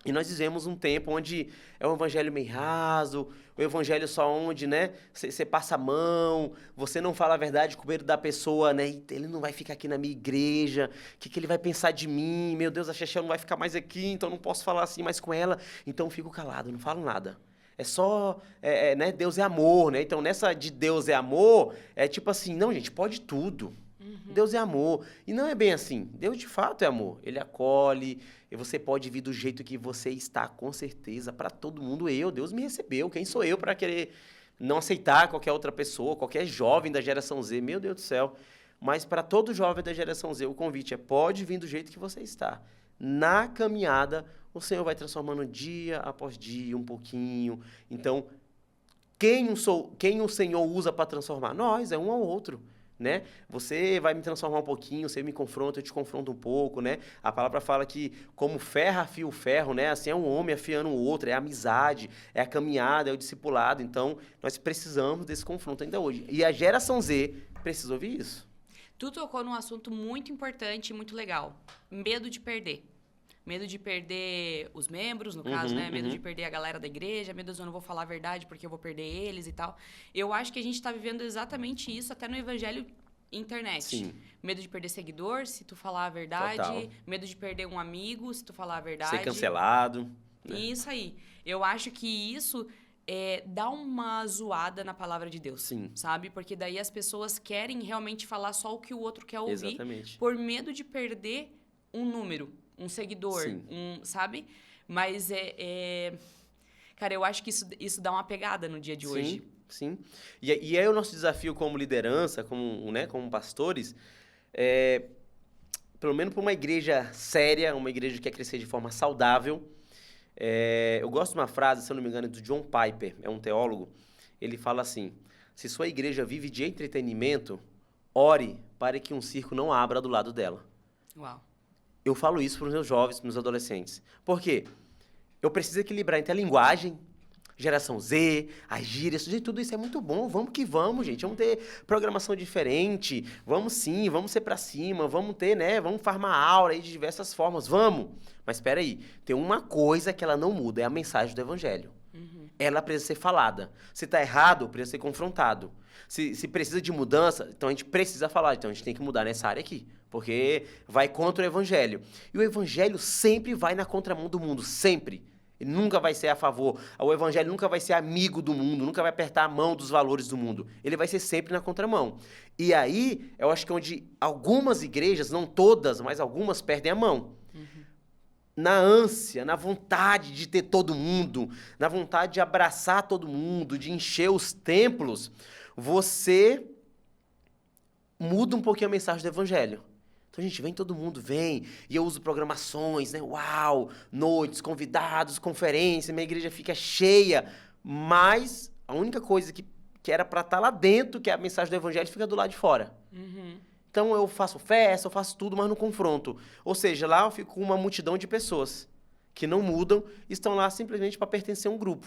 E nós vivemos um tempo onde é um evangelho meio raso, o evangelho só onde, né, você passa a mão, você não fala a verdade com medo da pessoa, né, ele não vai ficar aqui na minha igreja, o que ele vai pensar de mim? Meu Deus, a Chachel não vai ficar mais aqui, então não posso falar assim mais com ela, então eu fico calado, não falo nada. É só, né, Deus é amor, né, então nessa de Deus é amor, é tipo assim, não, gente, pode tudo. Deus é amor. E não é bem assim. Deus, de fato, é amor. Ele acolhe. E você pode vir do jeito que você está, com certeza. Para todo mundo, Deus me recebeu. Quem sou eu para querer não aceitar qualquer outra pessoa, qualquer jovem da geração Z? Meu Deus do céu. Mas para todo jovem da geração Z, o convite é: pode vir do jeito que você está. Na caminhada, o Senhor vai transformando dia após dia, um pouquinho. Então, quem o Senhor usa para transformar? Nós, é um ao outro. Né? Você vai me transformar um pouquinho, você me confronta, eu te confronto um pouco, né? A palavra fala que como ferro afia o ferro, né? Assim é um homem afiando o outro, é a amizade, é a caminhada, é o discipulado. Então, nós precisamos desse confronto ainda hoje. E a geração Z precisa ouvir isso. Tu tocou num assunto muito importante e muito legal. Medo de perder. Medo de perder os membros, no caso, né? Medo de perder a galera da igreja, medo de eu não vou falar a verdade porque eu vou perder eles e tal. Eu acho que a gente está vivendo exatamente isso até no evangelho internet. Sim. Medo de perder seguidor, se tu falar a verdade. Total. Medo de perder um amigo, se tu falar a verdade. Ser cancelado. Né? Isso aí. Eu acho que isso dá uma zoada na palavra de Deus. Sim. Sabe? Porque daí as pessoas querem realmente falar só o que o outro quer ouvir. Exatamente. Por medo de perder um número. Um seguidor, sabe? Mas cara, eu acho que isso dá uma pegada no dia de hoje. Sim. E aí o nosso desafio como liderança, como pastores, pelo menos para uma igreja séria, uma igreja que quer crescer de forma saudável. Eu gosto de uma frase, se eu não me engano, do John Piper, é um teólogo. Ele fala assim: se sua igreja vive de entretenimento, ore para que um circo não abra do lado dela. Uau. Eu falo isso para os meus jovens, para os meus adolescentes. Por quê? Eu preciso equilibrar entre a linguagem, geração Z, as gírias, tudo isso é muito bom. Vamos que vamos, gente. Vamos ter programação diferente. Vamos sim, vamos ser para cima. Vamos ter, né? Vamos farmar aura aí de diversas formas. Vamos. Mas espera aí. Tem uma coisa que ela não muda, é a mensagem do evangelho. Ela precisa ser falada. Se está errado, precisa ser confrontado. Se precisa de mudança, então a gente precisa falar. Então a gente tem que mudar nessa área aqui. Porque vai contra o evangelho. E o evangelho sempre vai na contramão do mundo. Sempre. Ele nunca vai ser a favor. O evangelho nunca vai ser amigo do mundo, nunca vai apertar a mão dos valores do mundo. Ele vai ser sempre na contramão. E aí, eu acho que onde algumas igrejas, não todas, mas algumas perdem a mão. Na ânsia, na vontade de ter todo mundo, na vontade de abraçar todo mundo, de encher os templos, você muda um pouquinho a mensagem do evangelho. Então, gente, vem todo mundo, vem. E eu uso programações, né? Uau, noites, convidados, conferência, minha igreja fica cheia. Mas a única coisa que era para estar lá dentro, que é a mensagem do evangelho, fica do lado de fora. Então, eu faço festa, eu faço tudo, mas não confronto. Ou seja, lá eu fico com uma multidão de pessoas que não mudam, estão lá simplesmente para pertencer a um grupo.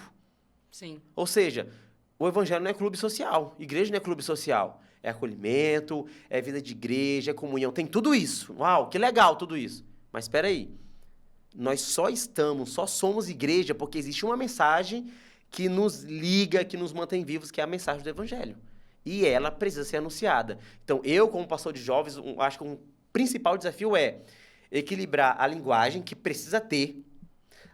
Sim. Ou seja, o evangelho não é clube social, igreja não é clube social. É acolhimento, é vida de igreja, é comunhão, tem tudo isso. Uau, que legal tudo isso. Mas espera aí, nós só somos igreja porque existe uma mensagem que nos liga, que nos mantém vivos, que é a mensagem do evangelho. E ela precisa ser anunciada. Então, eu, como pastor de jovens, acho que um principal desafio é equilibrar a linguagem, que precisa ter,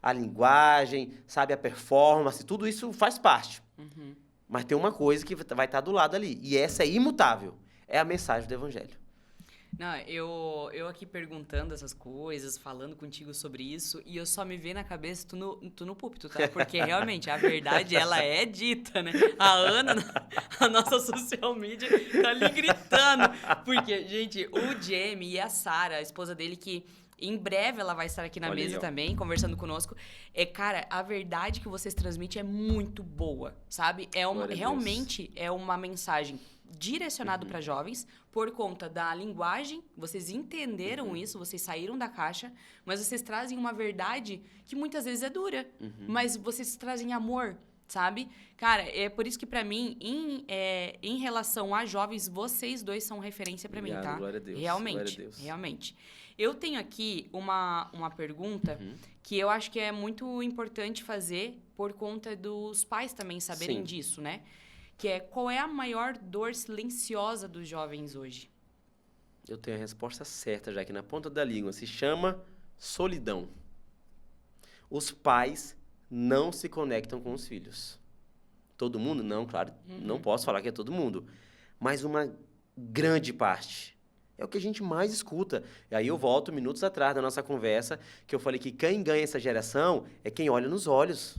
a linguagem, sabe, a performance, tudo isso faz parte. Mas tem uma coisa que vai estar do lado ali, e essa é imutável, é a mensagem do evangelho. Não, eu aqui perguntando essas coisas, falando contigo sobre isso, e eu só me vejo na cabeça tu no púlpito, tá? Porque realmente a verdade, ela é dita, né? A Ana, a nossa social media, tá ali gritando. Porque, gente, o Jamie e a Sara, a esposa dele, que em breve ela vai estar aqui na mesa também, conversando conosco. Cara, a verdade que vocês transmitem é muito boa, sabe? Realmente é uma mensagem direcionada para jovens por conta da linguagem. Vocês entenderam isso, vocês saíram da caixa, mas vocês trazem uma verdade que muitas vezes é dura, mas vocês trazem amor, sabe? Cara, é por isso que para mim, em relação a jovens, vocês dois são referência para mim, tá? Glória a Deus. Realmente, Glória a Deus. realmente. Eu tenho aqui uma pergunta que eu acho que é muito importante fazer por conta dos pais também saberem disso, né? Que é, qual é a maior dor silenciosa dos jovens hoje? Eu tenho a resposta certa já aqui na ponta da língua. Se chama solidão. Os pais não se conectam com os filhos. Todo mundo? Não, claro. Não posso falar que é todo mundo. Mas uma grande parte. É o que a gente mais escuta. E aí eu volto minutos atrás da nossa conversa, que eu falei que quem ganha essa geração é quem olha nos olhos.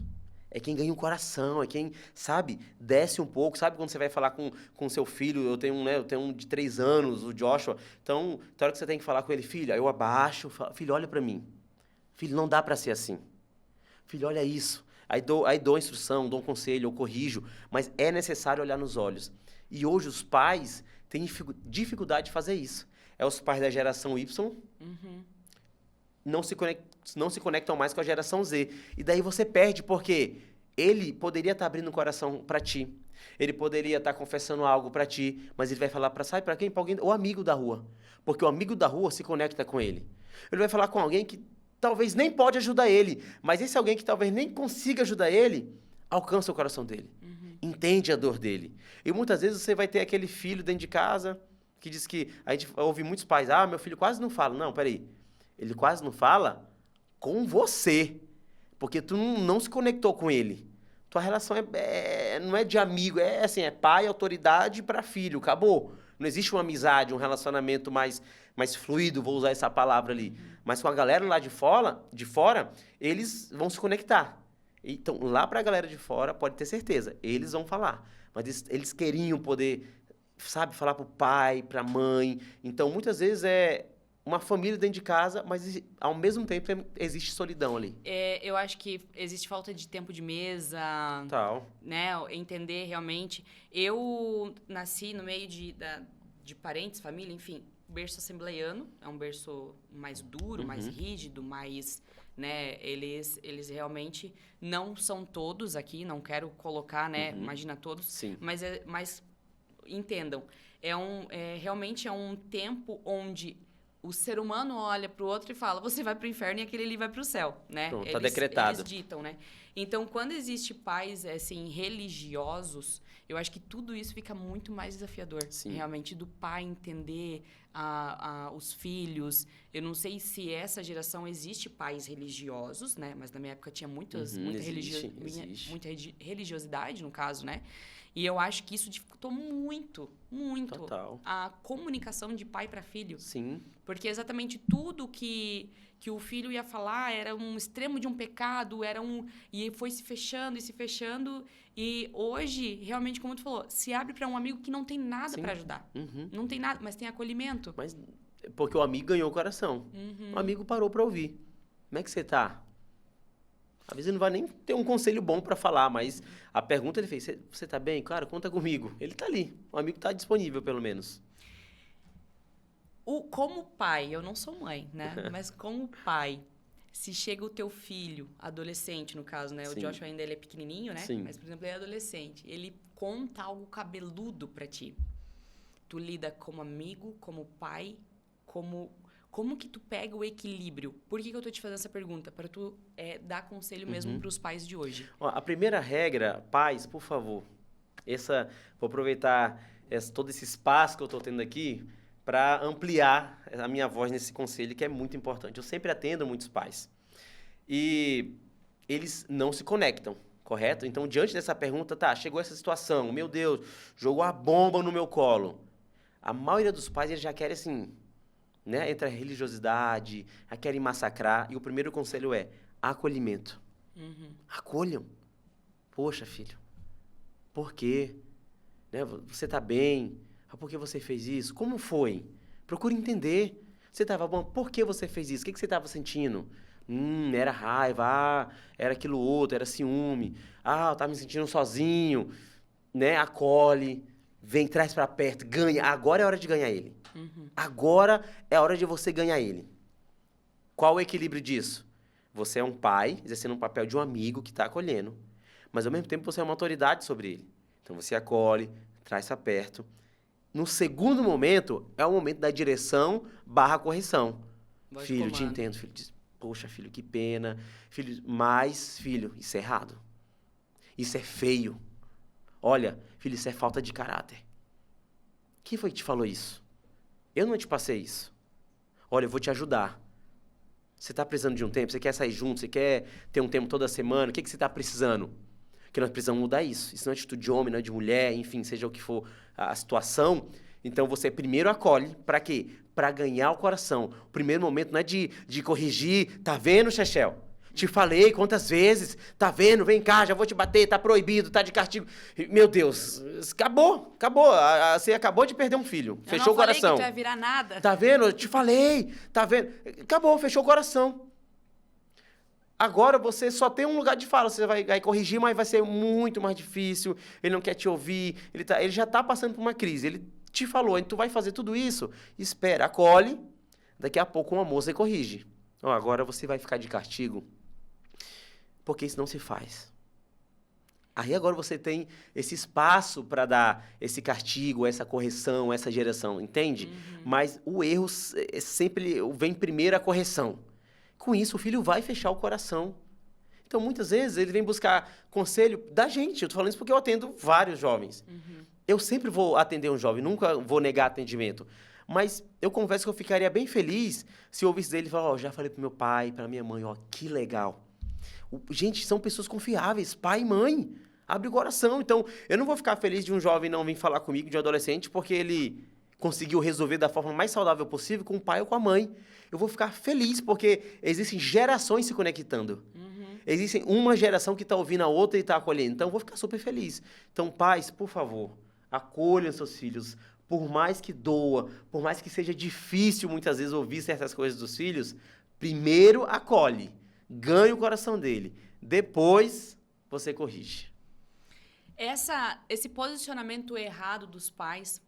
É quem ganha o coração, é quem, sabe, desce um pouco. Sabe quando você vai falar com seu filho, eu tenho um de 3 anos, o Joshua. Então, na hora que você tem que falar com ele, filho, aí eu abaixo, falo, filho, olha para mim. Filho, não dá para ser assim. Filho, olha isso. Aí dou instrução, dou um conselho, eu corrijo. Mas é necessário olhar nos olhos. E hoje os pais têm dificuldade de fazer isso. É os pais da geração Y... Não se conectam mais com a geração Z. E daí você perde, porque ele poderia estar abrindo o coração para ti. Ele poderia estar confessando algo para ti, mas ele vai falar para quem? Para alguém, o amigo da rua. Porque o amigo da rua se conecta com ele. Ele vai falar com alguém que talvez nem pode ajudar ele, mas esse alguém que talvez nem consiga ajudar ele, alcança o coração dele. Entende a dor dele. E muitas vezes você vai ter aquele filho dentro de casa que diz que... A gente ouve muitos pais, meu filho quase não fala. Não, peraí. Ele quase não fala com você, porque tu não se conectou com ele. Tua relação não é de amigo, é assim, é pai, autoridade para filho, acabou. Não existe uma amizade, um relacionamento mais fluido, vou usar essa palavra ali. Mas com a galera lá de fora, eles vão se conectar. Então, lá para a galera de fora, pode ter certeza, eles vão falar. Mas eles queriam poder, sabe, falar para o pai, para a mãe. Então, muitas vezes uma família dentro de casa, mas ao mesmo tempo existe solidão ali. Eu acho que existe falta de tempo de mesa, né? Entender realmente. Eu nasci no meio de parentes, família, enfim, berço assembleiano, é um berço mais duro, mais rígido, mais, né? Eles realmente não são todos aqui, não quero colocar, né? Imagina todos, Sim. Mas entendam, realmente é um tempo onde o ser humano olha pro outro e fala, você vai pro inferno e aquele ali vai pro céu, né? Pronto, tá decretado. Eles ditam, né? Então, quando existe pais, assim, religiosos, eu acho que tudo isso fica muito mais desafiador. Sim. Realmente, do pai entender os filhos. Eu não sei se essa geração existe pais religiosos, né? Mas na minha época tinha muita existe. religiosidade, no caso, né? E eu acho que isso dificultou muito Total. a comunicação de pai para filho. Sim. Porque exatamente tudo que o filho ia falar era um extremo de um pecado, e foi se fechando e se fechando. E hoje, realmente, como tu falou, se abre para um amigo que não tem nada para ajudar. Não tem nada, mas tem acolhimento. Mas porque o amigo ganhou o coração. O amigo parou para ouvir. Como é que você tá? Às vezes ele não vai nem ter um conselho bom para falar, mas a pergunta ele fez, você tá bem? Cara, conta comigo. Ele tá ali. O amigo tá disponível, pelo menos. Como pai, eu não sou mãe, né? Mas como pai, se chega o teu filho, adolescente no caso, né? Sim. O Joshua ainda ele é pequenininho, né? Sim. Mas, por exemplo, ele é adolescente. Ele conta algo cabeludo pra ti. Tu lida como amigo, como pai, como que tu pega o equilíbrio? Por que eu tô te fazendo essa pergunta? Para tu dar conselho mesmo pros pais de hoje. Ó, a primeira regra, pais, por favor, vou aproveitar todo esse espaço que eu tô tendo aqui para ampliar a minha voz nesse conselho, que é muito importante. Eu sempre atendo muitos pais. E eles não se conectam, correto? Então, diante dessa pergunta, chegou essa situação, meu Deus, jogou a bomba no meu colo. A maioria dos pais, eles já querem, assim, né, entre a religiosidade, já querem massacrar. E o primeiro conselho é acolhimento. Acolham. Poxa, filho, por quê? Né, você tá bem? Por que você fez isso? Como foi? Procure entender. Você estava bom? Por que você fez isso? O que você estava sentindo? Era raiva, era aquilo outro, era ciúme. Eu estava me sentindo sozinho. Né? Acolhe, vem, traz para perto, ganha. Agora é hora de ganhar ele. Agora é hora de você ganhar ele. Qual o equilíbrio disso? Você é um pai, exercendo um papel de um amigo que está acolhendo. Mas, ao mesmo tempo, você é uma autoridade sobre ele. Então, você acolhe, traz para perto. No segundo momento, é o momento da direção/correção. Filho, te entendo. Filho, poxa, filho, que pena. Filho, mas, filho, isso é errado. Isso é feio. Olha, filho, isso é falta de caráter. Quem foi que te falou isso? Eu não te passei isso. Olha, eu vou te ajudar. Você está precisando de um tempo? Você quer sair junto? Você quer ter um tempo toda semana? O que você está precisando? Porque nós precisamos mudar isso. Isso não é atitude de homem, não é de mulher, enfim, seja o que for a situação. Então, você primeiro acolhe. Para quê? Para ganhar o coração. O primeiro momento não é de corrigir. Tá vendo, Chechel? Te falei quantas vezes. Tá vendo? Vem cá, já vou te bater. Tá proibido, tá de castigo. Meu Deus, acabou. Você acabou de perder um filho. Fechou o coração. Eu não falei que tu ia virar nada. Tá vendo? Eu te falei. Tá vendo? Acabou, fechou o coração. Agora você só tem um lugar de fala, você vai corrigir, mas vai ser muito mais difícil, ele não quer te ouvir, ele já está passando por uma crise, ele te falou, tu vai fazer tudo isso? Espera, acolhe, daqui a pouco uma moça corrige. Agora você vai ficar de castigo, porque isso não se faz. Aí agora você tem esse espaço para dar esse castigo, essa correção, essa direção, entende? Mas o erro sempre vem primeiro a correção. Com isso, o filho vai fechar o coração. Então, muitas vezes, ele vem buscar conselho da gente. Eu estou falando isso porque eu atendo vários jovens. Eu sempre vou atender um jovem, nunca vou negar atendimento. Mas eu confesso que eu ficaria bem feliz se eu ouvisse dele falar, já falei para meu pai, para minha mãe, que legal. Gente, são pessoas confiáveis, pai e mãe. Abre o coração. Então, eu não vou ficar feliz de um jovem não vir falar comigo, de um adolescente, porque ele conseguiu resolver da forma mais saudável possível com o pai ou com a mãe. Eu vou ficar feliz, porque existem gerações se conectando. Existem uma geração que está ouvindo a outra e está acolhendo. Então, eu vou ficar super feliz. Então, pais, por favor, acolham seus filhos. Por mais que doa, por mais que seja difícil, muitas vezes, ouvir certas coisas dos filhos, primeiro acolhe, ganha o coração dele. Depois, você corrige. Esse posicionamento errado dos pais,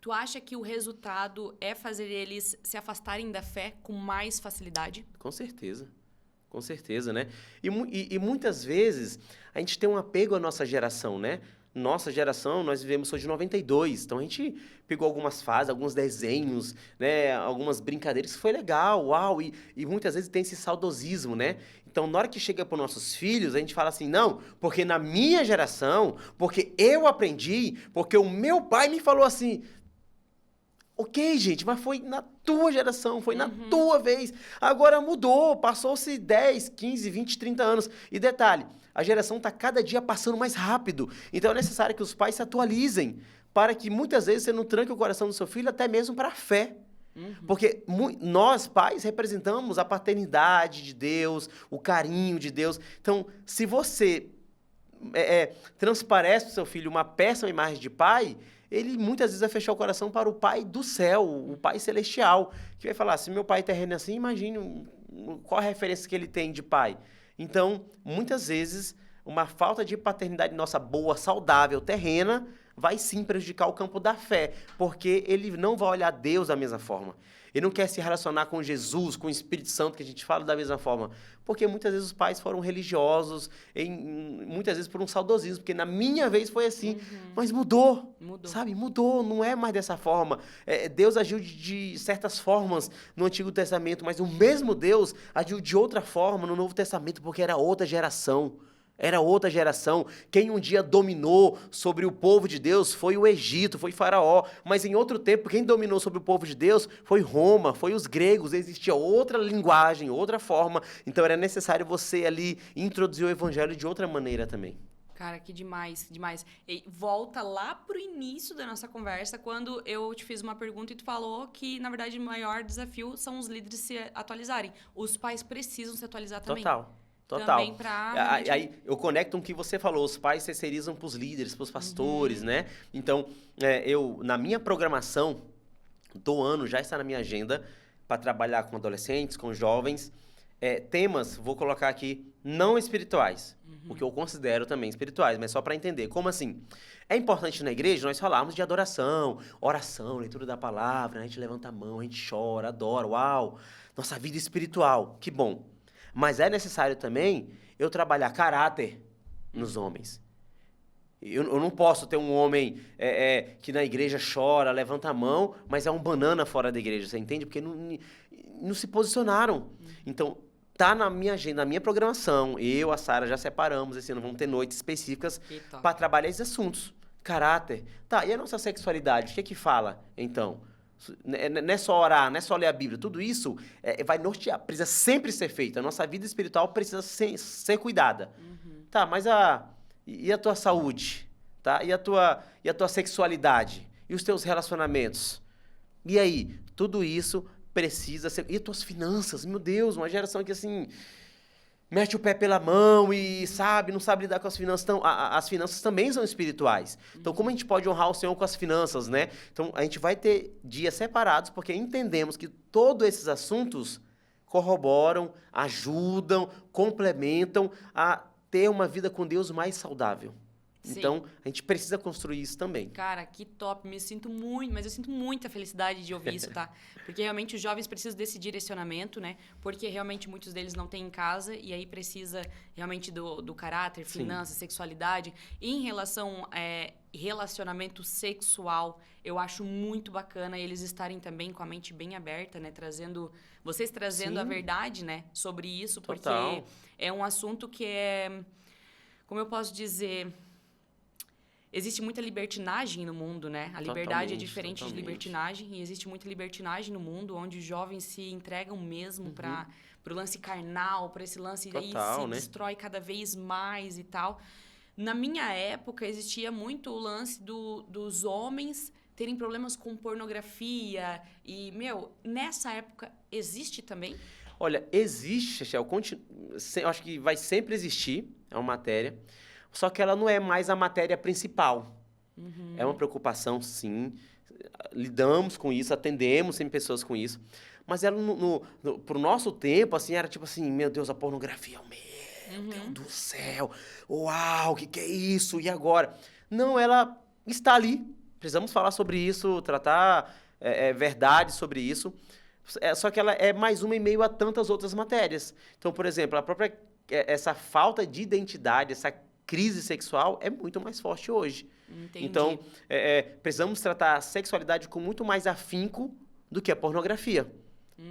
tu acha que o resultado é fazer eles se afastarem da fé com mais facilidade? Com certeza, né? E muitas vezes a gente tem um apego à nossa geração, né? nossa geração, nós vivemos, sou de 92, então a gente pegou algumas fases, alguns desenhos, né, algumas brincadeiras que foi legal, uau, e muitas vezes tem esse saudosismo, né? Então, na hora que chega para os nossos filhos, a gente fala assim, não, porque na minha geração, porque eu aprendi, porque o meu pai me falou assim. Ok, gente, mas foi na tua geração, foi na tua vez. Agora mudou, passou-se 10, 15, 20, 30 anos. E detalhe, a geração está cada dia passando mais rápido. Então é necessário que os pais se atualizem para que muitas vezes você não tranque o coração do seu filho até mesmo para a fé. Porque nós, pais, representamos a paternidade de Deus, o carinho de Deus. Então, se você transparece para o seu filho uma péssima imagem de pai, ele muitas vezes vai fechar o coração para o pai do céu, o pai celestial, que vai falar, se meu pai terreno é assim, imagine qual a referência que ele tem de pai. Então, muitas vezes, uma falta de paternidade nossa boa, saudável, terrena, vai sim prejudicar o campo da fé, porque ele não vai olhar Deus da mesma forma. Ele não quer se relacionar com Jesus, com o Espírito Santo, que a gente fala da mesma forma. Porque muitas vezes os pais foram religiosos, muitas vezes por um saudosismo, porque na minha vez foi assim, mas mudou, sabe? Mudou, não é mais dessa forma. Deus agiu de certas formas no Antigo Testamento, mas o mesmo Deus agiu de outra forma no Novo Testamento, porque era outra geração. Era outra geração. Quem um dia dominou sobre o povo de Deus foi o Egito, foi Faraó. Mas em outro tempo, quem dominou sobre o povo de Deus foi Roma, foi os gregos. Existia outra linguagem, outra forma. Então era necessário você ali introduzir o evangelho de outra maneira também. Cara, que demais, demais. E volta lá pro início da nossa conversa, quando eu te fiz uma pergunta e tu falou que, na verdade, o maior desafio são os líderes se atualizarem. Os pais precisam se atualizar também. Total. Também pra... Aí eu conecto com o que você falou, os pais terceirizam para os líderes, para os pastores, né? Então, eu, na minha programação do ano, já está na minha agenda, para trabalhar com adolescentes, com jovens, temas, vou colocar aqui, não espirituais, o que eu considero também espirituais, mas só para entender. Como assim? É importante na igreja nós falarmos de adoração, oração, leitura da palavra, a gente levanta a mão, a gente chora, adora, uau, nossa vida espiritual, que bom. Mas é necessário também eu trabalhar caráter nos homens. Eu não posso ter um homem que na igreja chora, levanta a mão, mas é um banana fora da igreja, você entende? Porque não se posicionaram. Então, tá na minha agenda, na minha programação. Eu, a Sara, já separamos esse ano, vamos ter noites específicas para trabalhar esses assuntos. Caráter. Tá, e a nossa sexualidade? O que é que fala, então? Não é só orar, não é só ler a Bíblia. Tudo isso vai nortear, precisa sempre ser feito. A nossa vida espiritual precisa ser cuidada. Tá, mas e a tua saúde? Tá? E a tua sexualidade? E os teus relacionamentos? E aí? Tudo isso precisa ser... E as tuas finanças? Meu Deus, uma geração que assim... mete o pé pela mão e não sabe lidar com as finanças. Então, as finanças também são espirituais. Então, como a gente pode honrar o Senhor com as finanças, né? Então, a gente vai ter dias separados, porque entendemos que todos esses assuntos corroboram, ajudam, complementam a ter uma vida com Deus mais saudável. Sim. Então, a gente precisa construir isso também. Cara, que top. Mas eu sinto muita felicidade de ouvir isso, tá? Porque realmente os jovens precisam desse direcionamento, né? Porque realmente muitos deles não têm em casa e aí precisa realmente do caráter, finanças, sexualidade. E em relação relacionamento sexual, eu acho muito bacana eles estarem também com a mente bem aberta, né? Vocês trazendo a verdade, né? Sobre isso, porque é um assunto que como eu posso dizer... Existe muita libertinagem no mundo, né? A liberdade é diferente de libertinagem e existe muita libertinagem no mundo onde os jovens se entregam mesmo para o lance carnal, para esse lance aí se destrói cada vez mais e tal. Na minha época, existia muito o lance dos homens terem problemas com pornografia e, nessa época, existe também? Olha, existe, Chechel, eu acho que vai sempre existir, é uma matéria, só que ela não é mais a matéria principal. É uma preocupação, sim. Lidamos com isso, atendemos sempre pessoas com isso. Mas ela, pro nosso tempo, assim, era tipo assim, meu Deus, a pornografia, meu Deus do céu, uau, o que é isso? E agora? Não, ela está ali. Precisamos falar sobre isso, tratar verdade sobre isso. Só que ela é mais uma em meio a tantas outras matérias. Então, por exemplo, essa falta de identidade, essa crise sexual é muito mais forte hoje. Entendi. Então, precisamos tratar a sexualidade com muito mais afinco do que a pornografia.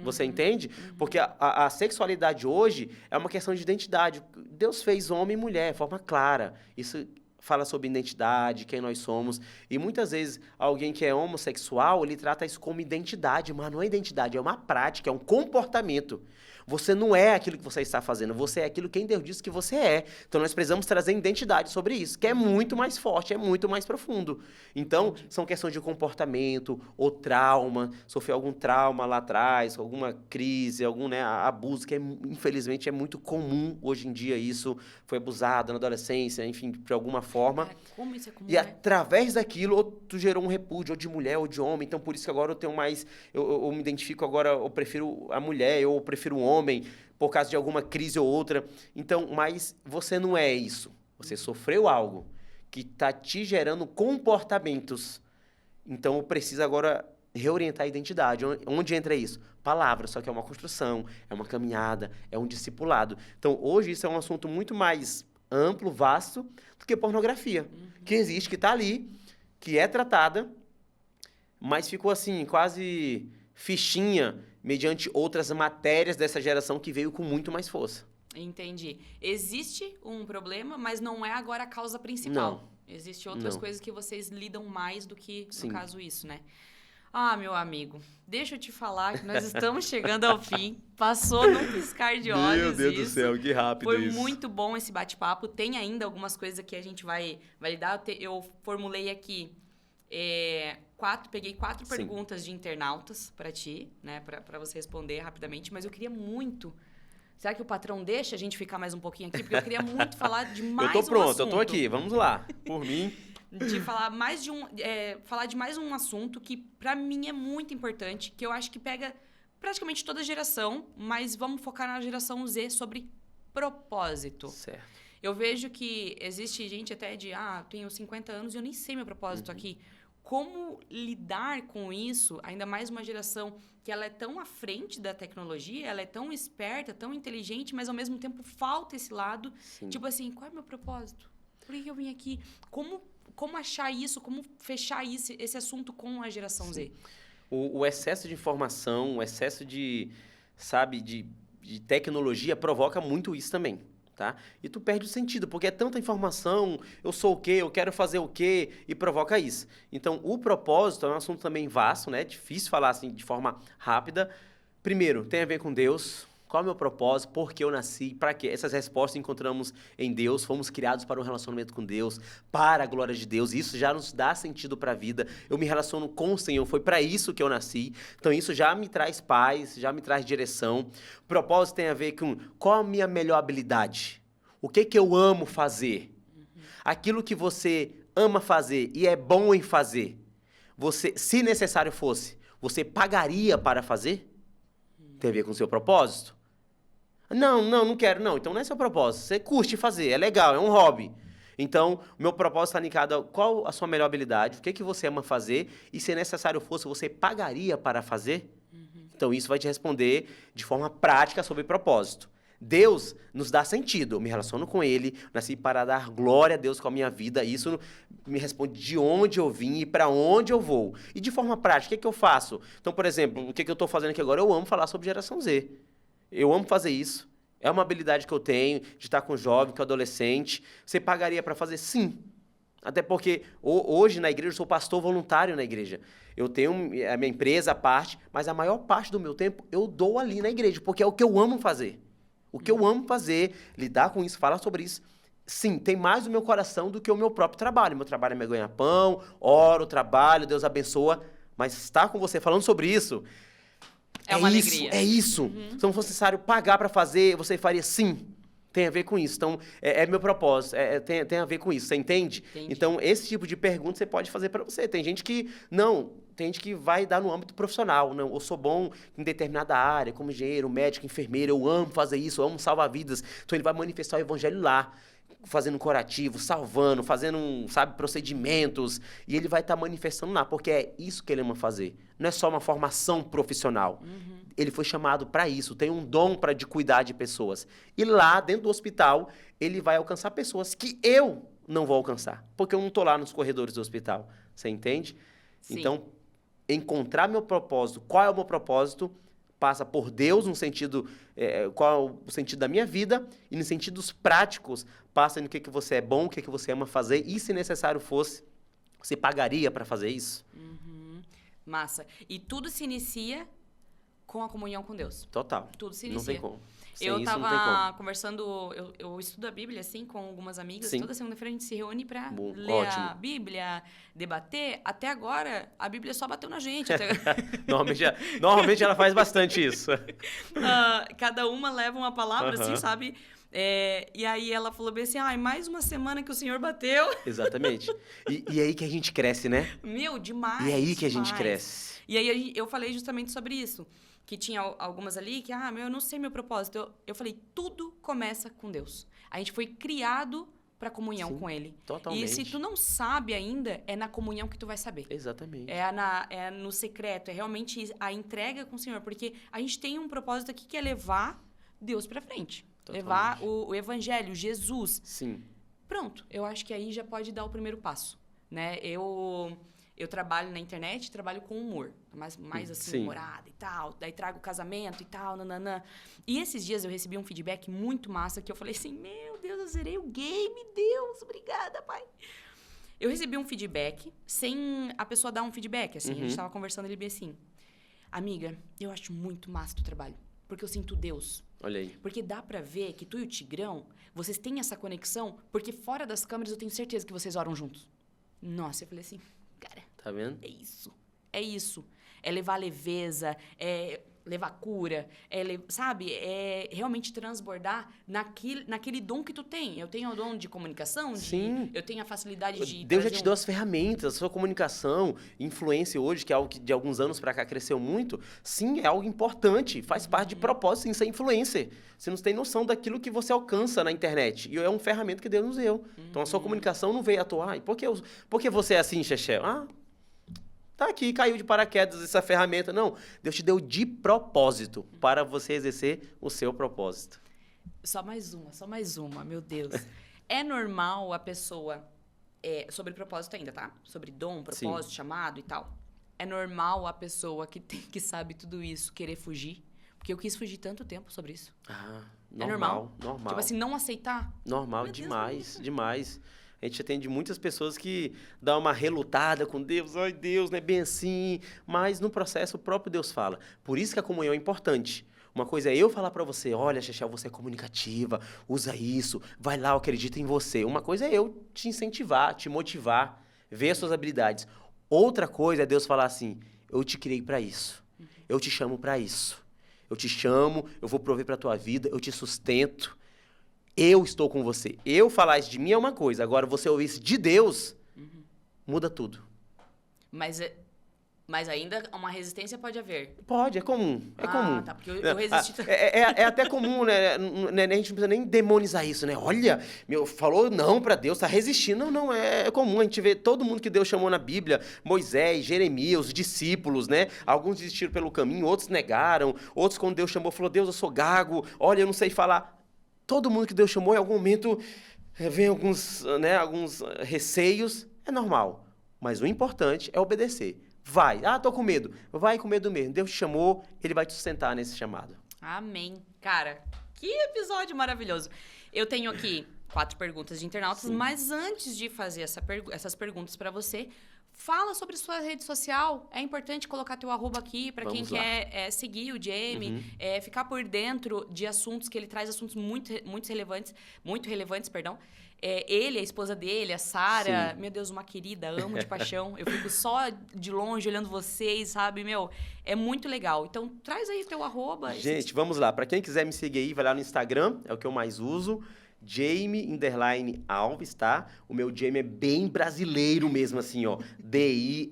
Você entende? Porque a sexualidade hoje é uma questão de identidade. Deus fez homem e mulher de forma clara. Isso fala sobre identidade, quem nós somos. E muitas vezes alguém que é homossexual, ele trata isso como identidade, mas não é identidade, é uma prática, é um comportamento. Você não é aquilo que você está fazendo, você é aquilo que Deus disse que você é. Então, nós precisamos trazer identidade sobre isso, que é muito mais forte, é muito mais profundo. Então, são questões de comportamento ou trauma, sofreu algum trauma lá atrás, alguma crise, algum abuso, que infelizmente é muito comum hoje em dia isso, foi abusado na adolescência, enfim, de alguma forma. Cara, como isso é comum, E através daquilo, ou tu gerou um repúdio, ou de mulher ou de homem. Então, por isso que agora eu tenho mais... Eu me identifico agora, eu prefiro a mulher, eu prefiro o homem, por causa de alguma crise ou outra. Então, mas você não é isso. Você sofreu algo que está te gerando comportamentos. Então, eu preciso agora reorientar a identidade. Onde entra isso? Palavra, só que é uma construção, é uma caminhada, é um discipulado. Então, hoje, isso é um assunto muito mais amplo, vasto, do que pornografia. Que existe, que está ali, que é tratada, mas ficou assim, quase fichinha, mediante outras matérias dessa geração que veio com muito mais força. Entendi. Existe um problema, mas não é agora a causa principal. Não. Existem outras coisas que vocês lidam mais do que, Sim. no caso, isso, né? Ah, meu amigo, deixa eu te falar que nós estamos chegando ao fim. Passou num piscar de olhos. Meu Deus isso. do céu, que rápido Foi isso. muito bom esse bate-papo. Tem ainda algumas coisas que a gente vai lidar. Eu formulei aqui peguei 4 Sim. perguntas de internautas para ti, né? Para você responder rapidamente. Mas eu queria muito... Será que o patrão deixa a gente ficar mais um pouquinho aqui? Porque eu queria muito falar de mais um assunto. Eu tô pronto, eu tô aqui, vamos lá. Por mim... De falar mais de falar de mais um assunto que para mim é muito importante, que eu acho que pega praticamente toda a geração, mas vamos focar na geração Z sobre propósito. Certo. Eu vejo que existe gente até tenho 50 anos e eu nem sei meu propósito aqui. Como lidar com isso, ainda mais uma geração que ela é tão à frente da tecnologia, ela é tão esperta, tão inteligente, mas ao mesmo tempo falta esse lado. Sim. Tipo assim, qual é o meu propósito? Por que eu vim aqui? Como achar isso, como fechar esse assunto com a geração Z? O excesso de informação, o excesso de tecnologia provoca muito isso também, tá? E tu perde o sentido, porque é tanta informação, eu sou o quê, eu quero fazer o quê, e provoca isso. Então, o propósito é um assunto também vasto, né? Difícil falar assim de forma rápida. Primeiro, tem a ver com Deus. Qual é o meu propósito? Por que eu nasci? Para quê? Essas respostas encontramos em Deus. Fomos criados para um relacionamento com Deus, para a glória de Deus. Isso já nos dá sentido para a vida. Eu me relaciono com o Senhor. Foi para isso que eu nasci. Então, isso já me traz paz, já me traz direção. O propósito tem a ver com qual a minha melhor habilidade? O que eu amo fazer? Aquilo que você ama fazer e é bom em fazer, você, se necessário fosse, você pagaria para fazer? Tem a ver com o seu propósito? Não quero, não. Então não é seu propósito. Você curte fazer, é legal, é um hobby. Então, o meu propósito está ligado a qual a sua melhor habilidade, o que você ama fazer, e se necessário fosse, você pagaria para fazer? Então, isso vai te responder de forma prática sobre propósito. Deus nos dá sentido. Eu me relaciono com Ele, nasci para dar glória a Deus com a minha vida. Isso me responde de onde eu vim e para onde eu vou. E de forma prática, o que eu faço? Então, por exemplo, o que eu estou fazendo aqui agora? Eu amo falar sobre geração Z. Eu amo fazer isso. É uma habilidade que eu tenho de estar com jovem, com adolescente. Você pagaria para fazer? Sim. Até porque hoje na igreja eu sou pastor voluntário na igreja. Eu tenho a minha empresa à parte, mas a maior parte do meu tempo eu dou ali na igreja, porque é o que eu amo fazer. O que eu amo fazer, lidar com isso, falar sobre isso, sim, tem mais no meu coração do que o meu próprio trabalho. Meu trabalho é meu ganha-pão, oro, trabalho, Deus abençoa. Mas estar com você falando sobre isso... É uma alegria. É isso. Se não fosse necessário pagar para fazer, você faria sim. Tem a ver com isso. Então, é meu propósito. Tem a ver com isso. Você entende? Entendi. Então, esse tipo de pergunta você pode fazer para você. Tem gente que não. Tem gente que vai dar no âmbito profissional. Não, eu sou bom em determinada área, como engenheiro, médico, enfermeiro. Eu amo fazer isso, eu amo salvar vidas. Então, ele vai manifestar o evangelho lá, fazendo curativo, salvando, fazendo, procedimentos. E ele vai estar manifestando lá, porque é isso que ele ama fazer. Não é só uma formação profissional. Ele foi chamado para isso, tem um dom de cuidar de pessoas. E lá, dentro do hospital, ele vai alcançar pessoas que eu não vou alcançar, porque eu não estou lá nos corredores do hospital. Você entende? Sim. Então, encontrar meu propósito, qual é o meu propósito, passa por Deus, no sentido, qual é o sentido da minha vida, e nos sentidos práticos, passa no que você é bom, o que você ama fazer, e se necessário fosse, você pagaria para fazer isso? Massa. E tudo se inicia com a comunhão com Deus. Total. Tudo se inicia. Não tem como. Sem Eu isso, não tem tava como. conversando, eu estudo a Bíblia, assim, com algumas amigas. Sim. Toda segunda-feira a gente se reúne pra ler Ótimo. a Bíblia, debater. Até agora, a Bíblia só bateu na gente. Normalmente ela faz bastante isso. Cada uma leva uma palavra, assim, Aham. sabe? E aí ela falou bem assim, mais uma semana que o Senhor bateu. Exatamente. E é aí que a gente cresce, né? Meu, demais. E é aí que a gente demais. cresce. E aí eu falei justamente sobre isso. Que tinha algumas ali que, eu não sei meu propósito. Eu falei, tudo começa com Deus. A gente foi criado para comunhão Sim, com Ele. totalmente. E se tu não sabe ainda, é na comunhão que tu vai saber. Exatamente. É no secreto, é realmente a entrega com o Senhor. Porque a gente tem um propósito aqui que é levar Deus para frente. Totalmente. Levar o Evangelho, Jesus. Sim. Pronto, eu acho que aí já pode dar o primeiro passo, né? Eu trabalho na internet, trabalho com humor, mais assim, Sim. humorada e tal. Daí trago casamento e tal, nananã. E esses dias eu recebi um feedback muito massa que eu falei assim, meu Deus, eu zerei o game, Deus, obrigada, pai. Eu recebi um feedback sem a pessoa dar um feedback, assim. A gente tava conversando, ele bem assim, amiga, eu acho muito massa o teu trabalho, porque eu sinto Deus. Olha aí. Porque dá pra ver que tu e o Tigrão, vocês têm essa conexão, porque fora das câmeras eu tenho certeza que vocês oram juntos. Nossa, eu falei assim, cara, Tá vendo? é isso. É isso. É levar leveza, é levar cura, sabe? É realmente transbordar naquele dom que tu tem. Eu tenho o dom de comunicação, Sim. eu tenho a facilidade de... Deus já trazer te deu as ferramentas, a sua comunicação, influência hoje, que é algo que de alguns anos pra cá cresceu muito. Sim, é algo importante, faz parte de propósito, sim, ser influencer. Você não tem noção daquilo que você alcança na internet. E é uma ferramenta que Deus nos deu. Então, a sua comunicação não veio à toa. Por que você é assim, Chechel? Tá aqui, caiu de paraquedas essa ferramenta. Não, Deus te deu de propósito para você exercer o seu propósito. Só mais uma, meu Deus. É normal a pessoa... sobre propósito ainda, tá? Sobre dom, propósito, chamado e tal. É normal a pessoa que sabe tudo isso querer fugir? Porque eu quis fugir tanto tempo sobre isso. Normal. Tipo assim, não aceitar? Normal, Meu Deus, demais, demais. A gente atende muitas pessoas que dão uma relutada com Deus. Ai, Deus, não é bem assim. Mas no processo o próprio Deus fala. Por isso que a comunhão é importante. Uma coisa é eu falar pra você, olha, Chechel, você é comunicativa, usa isso, vai lá, eu acredito em você. Uma coisa é eu te incentivar, te motivar, ver as suas habilidades. Outra coisa é Deus falar assim, eu te criei pra isso, eu te chamo pra isso. Eu te chamo, eu vou prover pra tua vida, eu te sustento. Eu estou com você. Eu falar isso de mim é uma coisa. Agora, você ouvir isso de Deus, muda tudo. Mas ainda uma resistência pode haver. Pode, é comum. É comum. Tá, porque eu resisti... É até comum, né? A gente não precisa nem demonizar isso, né? Olha, falou não pra Deus, tá resistindo. Não, é comum. A gente vê todo mundo que Deus chamou na Bíblia, Moisés, Jeremias, os discípulos, né? Alguns desistiram pelo caminho, outros negaram. Outros, quando Deus chamou, falou, Deus, eu sou gago. Olha, eu não sei falar. Todo mundo que Deus chamou, em algum momento, vem alguns receios. É normal. Mas o importante é obedecer. Vai. Tô com medo. Vai com medo mesmo. Deus te chamou, Ele vai te sustentar nesse chamado. Amém. Cara, que episódio maravilhoso. Eu tenho aqui 4 perguntas de internautas, mas antes de fazer essas perguntas para você, fala sobre sua rede social. É importante colocar teu @, aqui para quem quer seguir o Jamie, ficar por dentro de assuntos que ele traz, assuntos muito relevantes, perdão. Ele, a esposa dele, a Sara, meu Deus, uma querida, amo de paixão. Eu fico só de longe olhando vocês, sabe? É muito legal. Então, traz aí o teu @. Gente, vamos lá. Para quem quiser me seguir aí, vai lá no Instagram, é o que eu mais uso. Jamie_Alves, tá? O meu Jamie é bem brasileiro mesmo, assim, ó. DIEIMY_Alves.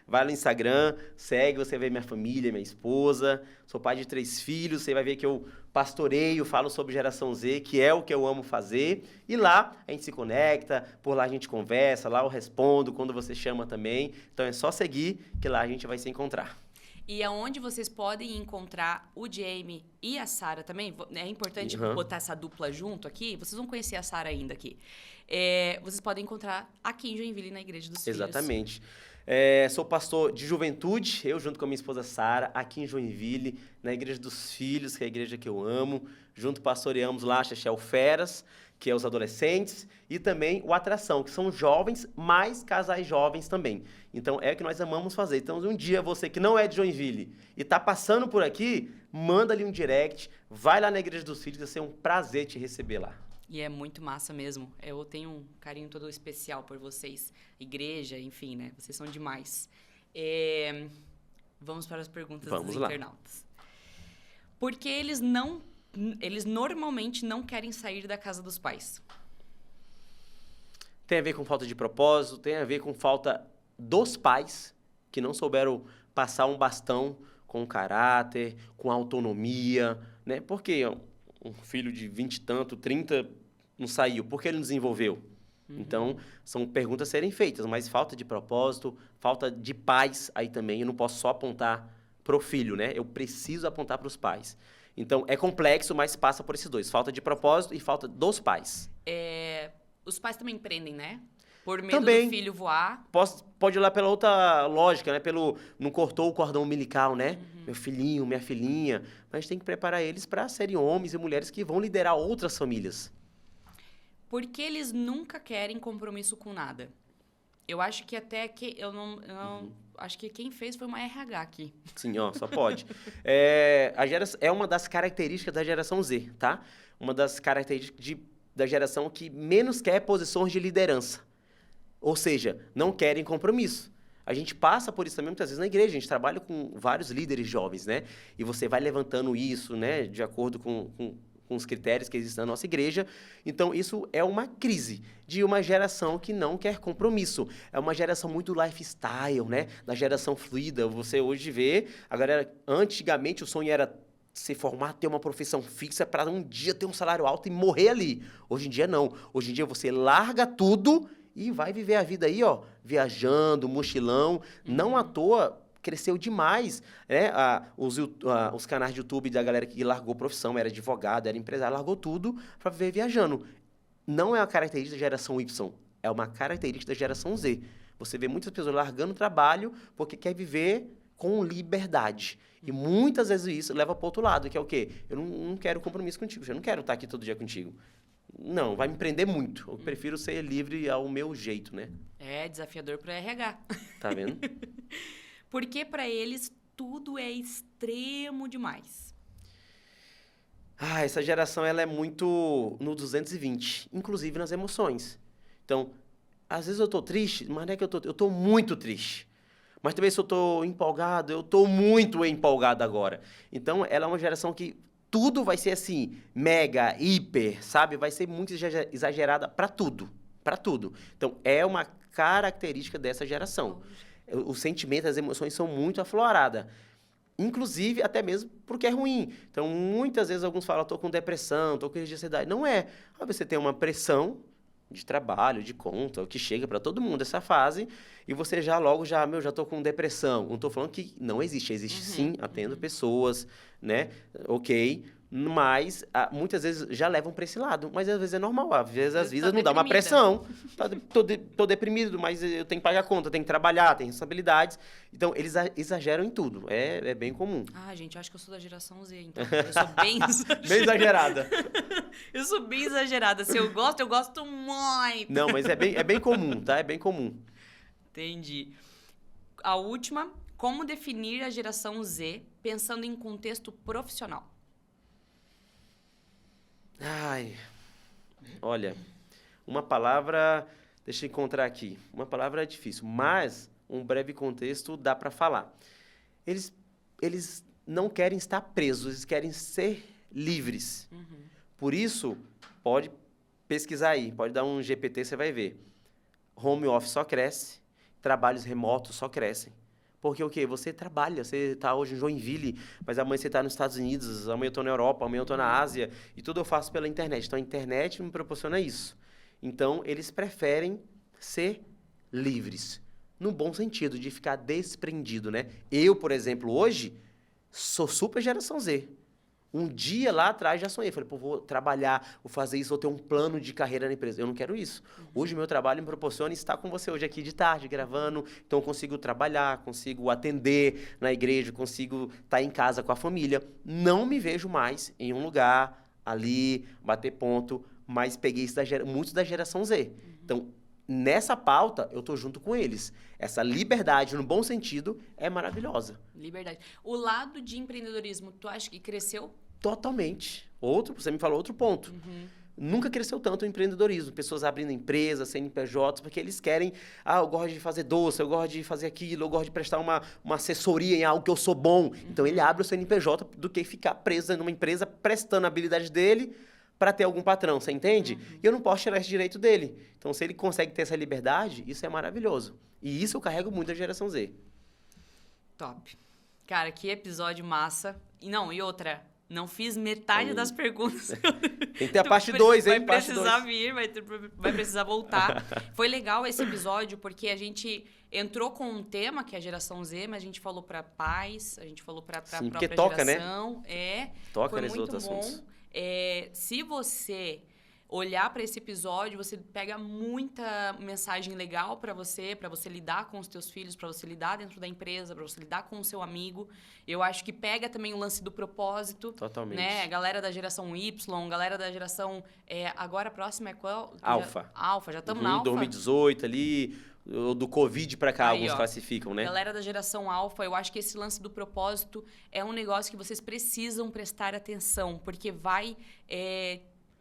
Vai no Instagram, segue, você vê minha família, minha esposa. Sou pai de 3 filhos, você vai ver que eu pastoreio, falo sobre geração Z, que é o que eu amo fazer. E lá a gente se conecta, por lá a gente conversa, lá eu respondo quando você chama também. Então é só seguir que lá a gente vai se encontrar. E aonde vocês podem encontrar o Jamie e a Sara também, é importante botar essa dupla junto aqui, vocês vão conhecer a Sara ainda aqui. Vocês podem encontrar aqui em Joinville, na Igreja dos Filhos. Exatamente. Sou pastor de juventude, eu junto com a minha esposa Sara, aqui em Joinville, na Igreja dos Filhos, que é a igreja que eu amo. Junto pastoreamos lá a Chechel Feras, que é os adolescentes, e também o Atração, que são jovens, mais casais jovens também. Então, é o que nós amamos fazer. Então, um dia você que não é de Joinville e está passando por aqui, manda ali um direct, vai lá na Igreja dos Filhos, vai ser um prazer te receber lá. E é muito massa mesmo. Eu tenho um carinho todo especial por vocês. Igreja, enfim, né? Vocês são demais. Vamos para as perguntas dos internautas. Por que eles normalmente não querem sair da casa dos pais? Tem a ver com falta de propósito, tem a ver com falta dos pais, que não souberam passar um bastão com caráter, com autonomia, né? Por que um filho de 20 e tanto, 30, não saiu? Por que ele não desenvolveu? Então, são perguntas a serem feitas, mas falta de propósito, falta de pais aí também. Eu não posso só apontar pro filho, né? Eu preciso apontar para os pais. Então, é complexo, mas passa por esses dois. Falta de propósito e falta dos pais. Os pais também empreendem, né? Por medo também, do filho voar. Pode ir lá pela outra lógica, né? Não cortou o cordão umbilical, né? Meu filhinho, minha filhinha. Mas a gente tem que preparar eles para serem homens e mulheres que vão liderar outras famílias. Porque eles nunca querem compromisso com nada. Eu acho que até que acho que quem fez foi uma RH aqui. Sim, ó, só pode. É uma das características da geração Z, tá? Uma das características da geração que menos quer posições de liderança. Ou seja, não querem compromisso. A gente passa por isso também muitas vezes na igreja. A gente trabalha com vários líderes jovens, né? E você vai levantando isso, né? De acordo com os critérios que existem na nossa igreja. Então, isso é uma crise de uma geração que não quer compromisso. É uma geração muito lifestyle, né? Da geração fluida. Você hoje vê, a galera, antigamente o sonho era se formar, ter uma profissão fixa para um dia ter um salário alto e morrer ali. Hoje em dia, não. Hoje em dia, você larga tudo e vai viver a vida aí, ó, viajando, mochilão. Não à toa cresceu demais, né? Os canais de YouTube da galera que largou profissão, era advogado, era empresário, largou tudo para viver viajando. Não é uma característica da geração Y, é uma característica da geração Z. Você vê muitas pessoas largando o trabalho porque quer viver com liberdade. E muitas vezes isso leva para o outro lado, que é o quê? Eu não quero compromisso contigo, eu não quero estar aqui todo dia contigo. Não, vai me prender muito. Eu prefiro ser livre ao meu jeito, né? É desafiador para RH. Tá vendo? Porque para eles tudo é extremo demais. Essa geração ela é muito no 220, inclusive nas emoções. Então, às vezes eu tô triste, mas não é que eu tô muito triste. Mas também se eu tô empolgado, eu tô muito empolgado agora. Então, ela é uma geração que tudo vai ser assim, mega, hiper, sabe? Vai ser muito exagerada para tudo, para tudo. Então, é uma característica dessa geração. Os sentimentos, as emoções são muito afloradas. Inclusive, até mesmo porque é ruim. Então, muitas vezes, alguns falam, estou com depressão, estou com crise de ansiedade. Não é. Você tem uma pressão de trabalho, de conta, o que chega para todo mundo essa fase, e você já estou com depressão. Não estou falando que não existe. Existe sim, atendo pessoas, né? Ok. Mas muitas vezes já levam para esse lado. Mas às vezes é normal. Às vezes as vidas não dá uma pressão. Tô deprimido, mas eu tenho que pagar a conta, tenho que trabalhar, tenho responsabilidades. Então, eles exageram em tudo. É bem comum. Gente, eu acho que eu sou da geração Z, então. Eu sou bem exagerada. Bem exagerada. Eu sou bem exagerada. Se eu gosto muito. Não, mas é bem comum, tá? É bem comum. Entendi. A última, como definir a geração Z pensando em contexto profissional? Olha, uma palavra, deixa eu encontrar aqui. Uma palavra é difícil, mas um breve contexto dá para falar. Eles não querem estar presos, eles querem ser livres. Por isso, pode pesquisar aí, pode dar um GPT, você vai ver. Home office só cresce, trabalhos remotos só crescem. Porque o quê? Você trabalha, você está hoje em Joinville, mas amanhã você está nos Estados Unidos, amanhã eu estou na Europa, amanhã eu estou na Ásia, e tudo eu faço pela internet. Então, a internet me proporciona isso. Então, eles preferem ser livres, no bom sentido, de ficar desprendido, né? Eu, por exemplo, hoje, sou super geração Z. Um dia lá atrás já sonhei. Falei, pô, vou trabalhar, vou fazer isso, vou ter um plano de carreira na empresa. Eu não quero isso. Hoje, meu trabalho me proporciona estar com você hoje aqui de tarde, gravando. Então, eu consigo trabalhar, consigo atender na igreja, consigo estar em casa com a família. Não me vejo mais em um lugar, ali, bater ponto, mas peguei isso muito da geração Z. Então, nessa pauta, eu tô junto com eles. Essa liberdade, no bom sentido, é maravilhosa. Liberdade. O lado de empreendedorismo, tu acha que cresceu? Totalmente. Você me falou outro ponto. Nunca cresceu tanto o empreendedorismo. Pessoas abrindo empresas, CNPJs, porque eles querem... eu gosto de fazer doce, eu gosto de fazer aquilo, eu gosto de prestar uma assessoria em algo que eu sou bom. Então, ele abre o CNPJ do que ficar preso numa empresa prestando a habilidade dele para ter algum patrão, você entende? E eu não posso tirar esse direito dele. Então, se ele consegue ter essa liberdade, isso é maravilhoso. E isso eu carrego muito da geração Z. Top. Cara, que episódio massa. E outra... Não fiz metade das perguntas. Tem que ter a parte 2, hein? Vai precisar vir, vai precisar voltar. Foi legal esse episódio, porque a gente entrou com um tema, que é a geração Z, mas a gente falou para pais, a gente falou para a própria toca, geração. Né? Toca foi nesses muito outros bom. assuntos. Se você olhar para esse episódio, você pega muita mensagem legal para você lidar com os teus filhos, para você lidar dentro da empresa, para você lidar com o seu amigo. Eu acho que pega também o lance do propósito. Totalmente. Né? Galera da geração Y, galera da geração... agora a próxima é qual? Alfa. Alfa, já estamos na Alfa. 2018 ali, do Covid para cá, alguns classificam, né? Galera da geração Alfa, eu acho que esse lance do propósito é um negócio que vocês precisam prestar atenção, porque vai...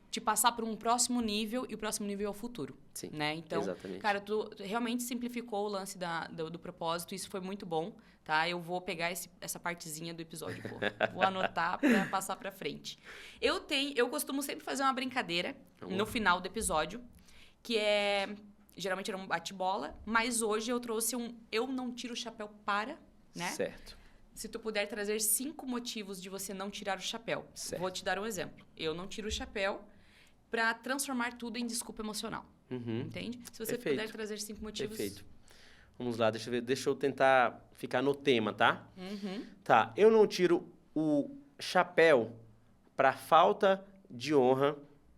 te passar para um próximo nível, e o próximo nível é o futuro. Sim, né? Então, exatamente. Cara, tu realmente simplificou o lance do propósito, isso foi muito bom, tá? Eu vou pegar essa partezinha do episódio, vou anotar para passar para frente. Eu costumo sempre fazer uma brincadeira no final do episódio, que geralmente era um bate-bola, mas hoje eu trouxe eu não tiro o chapéu para, né? Certo. Se tu puder trazer 5 motivos de você não tirar o chapéu. Certo. Vou te dar um exemplo. Eu não tiro o chapéu para transformar tudo em desculpa emocional. Entende? Se você puder trazer 5 motivos... Perfeito. Vamos lá, deixa eu tentar ficar no tema, tá? Tá, eu não tiro o chapéu para falta de honra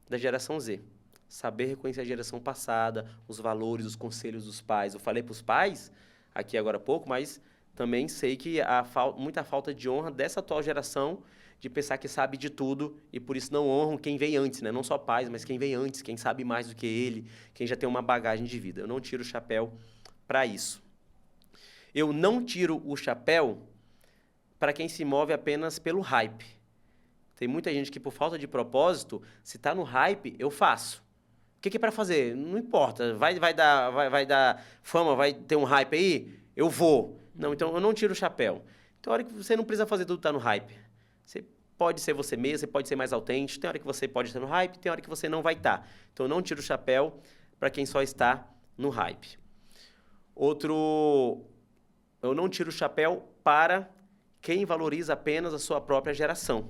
da geração Z. Saber reconhecer a geração passada, os valores, os conselhos dos pais. Eu falei para os pais aqui agora há pouco, mas também sei que há muita falta de honra dessa atual geração de pensar que sabe de tudo e por isso não honram quem veio antes, né? Não só pais, mas quem veio antes, quem sabe mais do que ele, quem já tem uma bagagem de vida. Eu não tiro o chapéu para isso. Eu não tiro o chapéu para quem se move apenas pelo hype. Tem muita gente que, por falta de propósito, se está no hype, eu faço. O que é para fazer? Não importa. Vai dar fama, vai ter um hype aí? Eu vou. Não, então eu não tiro o chapéu. Tem hora que você não precisa fazer tudo que está no hype. Você pode ser você mesmo, você pode ser mais autêntico. Tem hora que você pode estar no hype, tem hora que você não vai estar. Então eu não tiro o chapéu para quem só está no hype. Eu não tiro o chapéu para quem valoriza apenas a sua própria geração.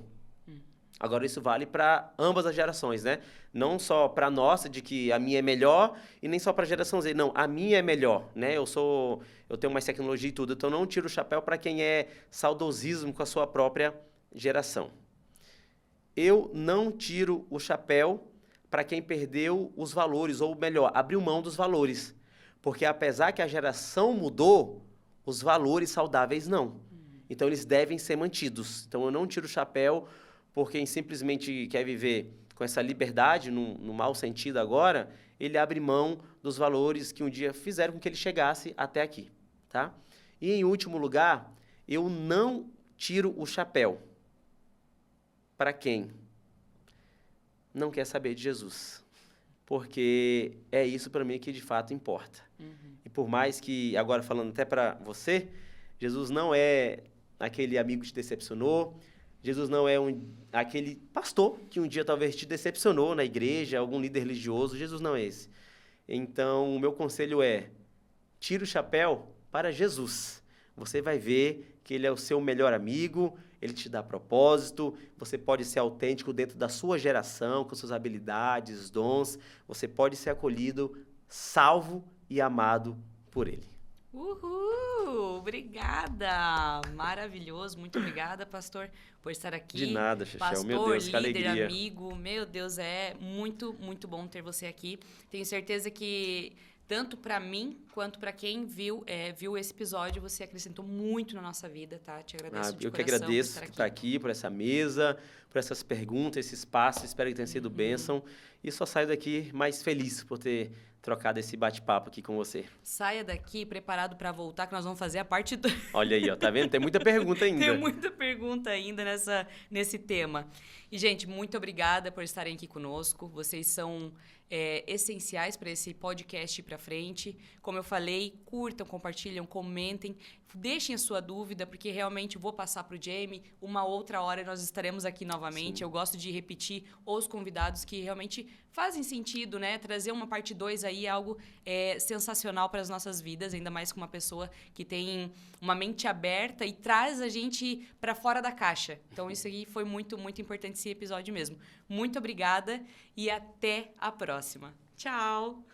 Agora, isso vale para ambas as gerações, né? Não só para a nossa, de que a minha é melhor, e nem só para a geração Z. Não, a minha é melhor, né? Eu tenho mais tecnologia e tudo, então não tiro o chapéu para quem é saudosismo com a sua própria geração. Eu não tiro o chapéu para quem perdeu os valores, ou melhor, abriu mão dos valores. Porque apesar que a geração mudou, os valores saudáveis não. Então, eles devem ser mantidos. Então, eu não tiro o chapéu por quem simplesmente quer viver com essa liberdade, no mau sentido agora, ele abre mão dos valores que um dia fizeram com que ele chegasse até aqui, tá? E, em último lugar, eu não tiro o chapéu para quem não quer saber de Jesus. Porque é isso para mim que de fato importa. E por mais que, agora falando até para você, Jesus não é aquele amigo que te decepcionou, Jesus não é aquele pastor que um dia talvez te decepcionou na igreja, algum líder religioso. Jesus não é esse. Então, o meu conselho é: tira o chapéu para Jesus. Você vai ver que ele é o seu melhor amigo, ele te dá propósito, você pode ser autêntico dentro da sua geração, com suas habilidades, dons. Você pode ser acolhido, salvo e amado por ele. Uhul! Obrigada! Maravilhoso, muito obrigada, pastor, por estar aqui. De nada, Chechel. Pastor, Meu Deus, que líder, alegria. amigo, meu Deus, é muito, muito bom ter você aqui. Tenho certeza que tanto para mim quanto para quem viu esse episódio, você acrescentou muito na nossa vida, tá? Te agradeço de Eu que coração agradeço por estar aqui, por essa mesa, por essas perguntas, esse espaço. Espero que tenha sido bênção. E só saio daqui mais feliz por ter trocado esse bate-papo aqui com você. Saia daqui preparado para voltar, que nós vamos fazer a parte 2. Olha aí, ó, tá vendo? Tem muita pergunta ainda. Tem muita pergunta ainda nesse tema. E, gente, muito obrigada por estarem aqui conosco. Vocês são essenciais para esse podcast ir para frente. Como eu falei, curtam, compartilham, comentem, deixem a sua dúvida, porque realmente vou passar para o Jamie. Uma outra hora nós estaremos aqui novamente. Sim. Eu gosto de repetir os convidados que realmente fazem sentido, né? Trazer uma parte 2 aí é algo sensacional para as nossas vidas, ainda mais com uma pessoa que tem uma mente aberta e traz a gente para fora da caixa. Então, isso aí foi muito, muito importante esse episódio mesmo. Muito obrigada e até a próxima. Tchau!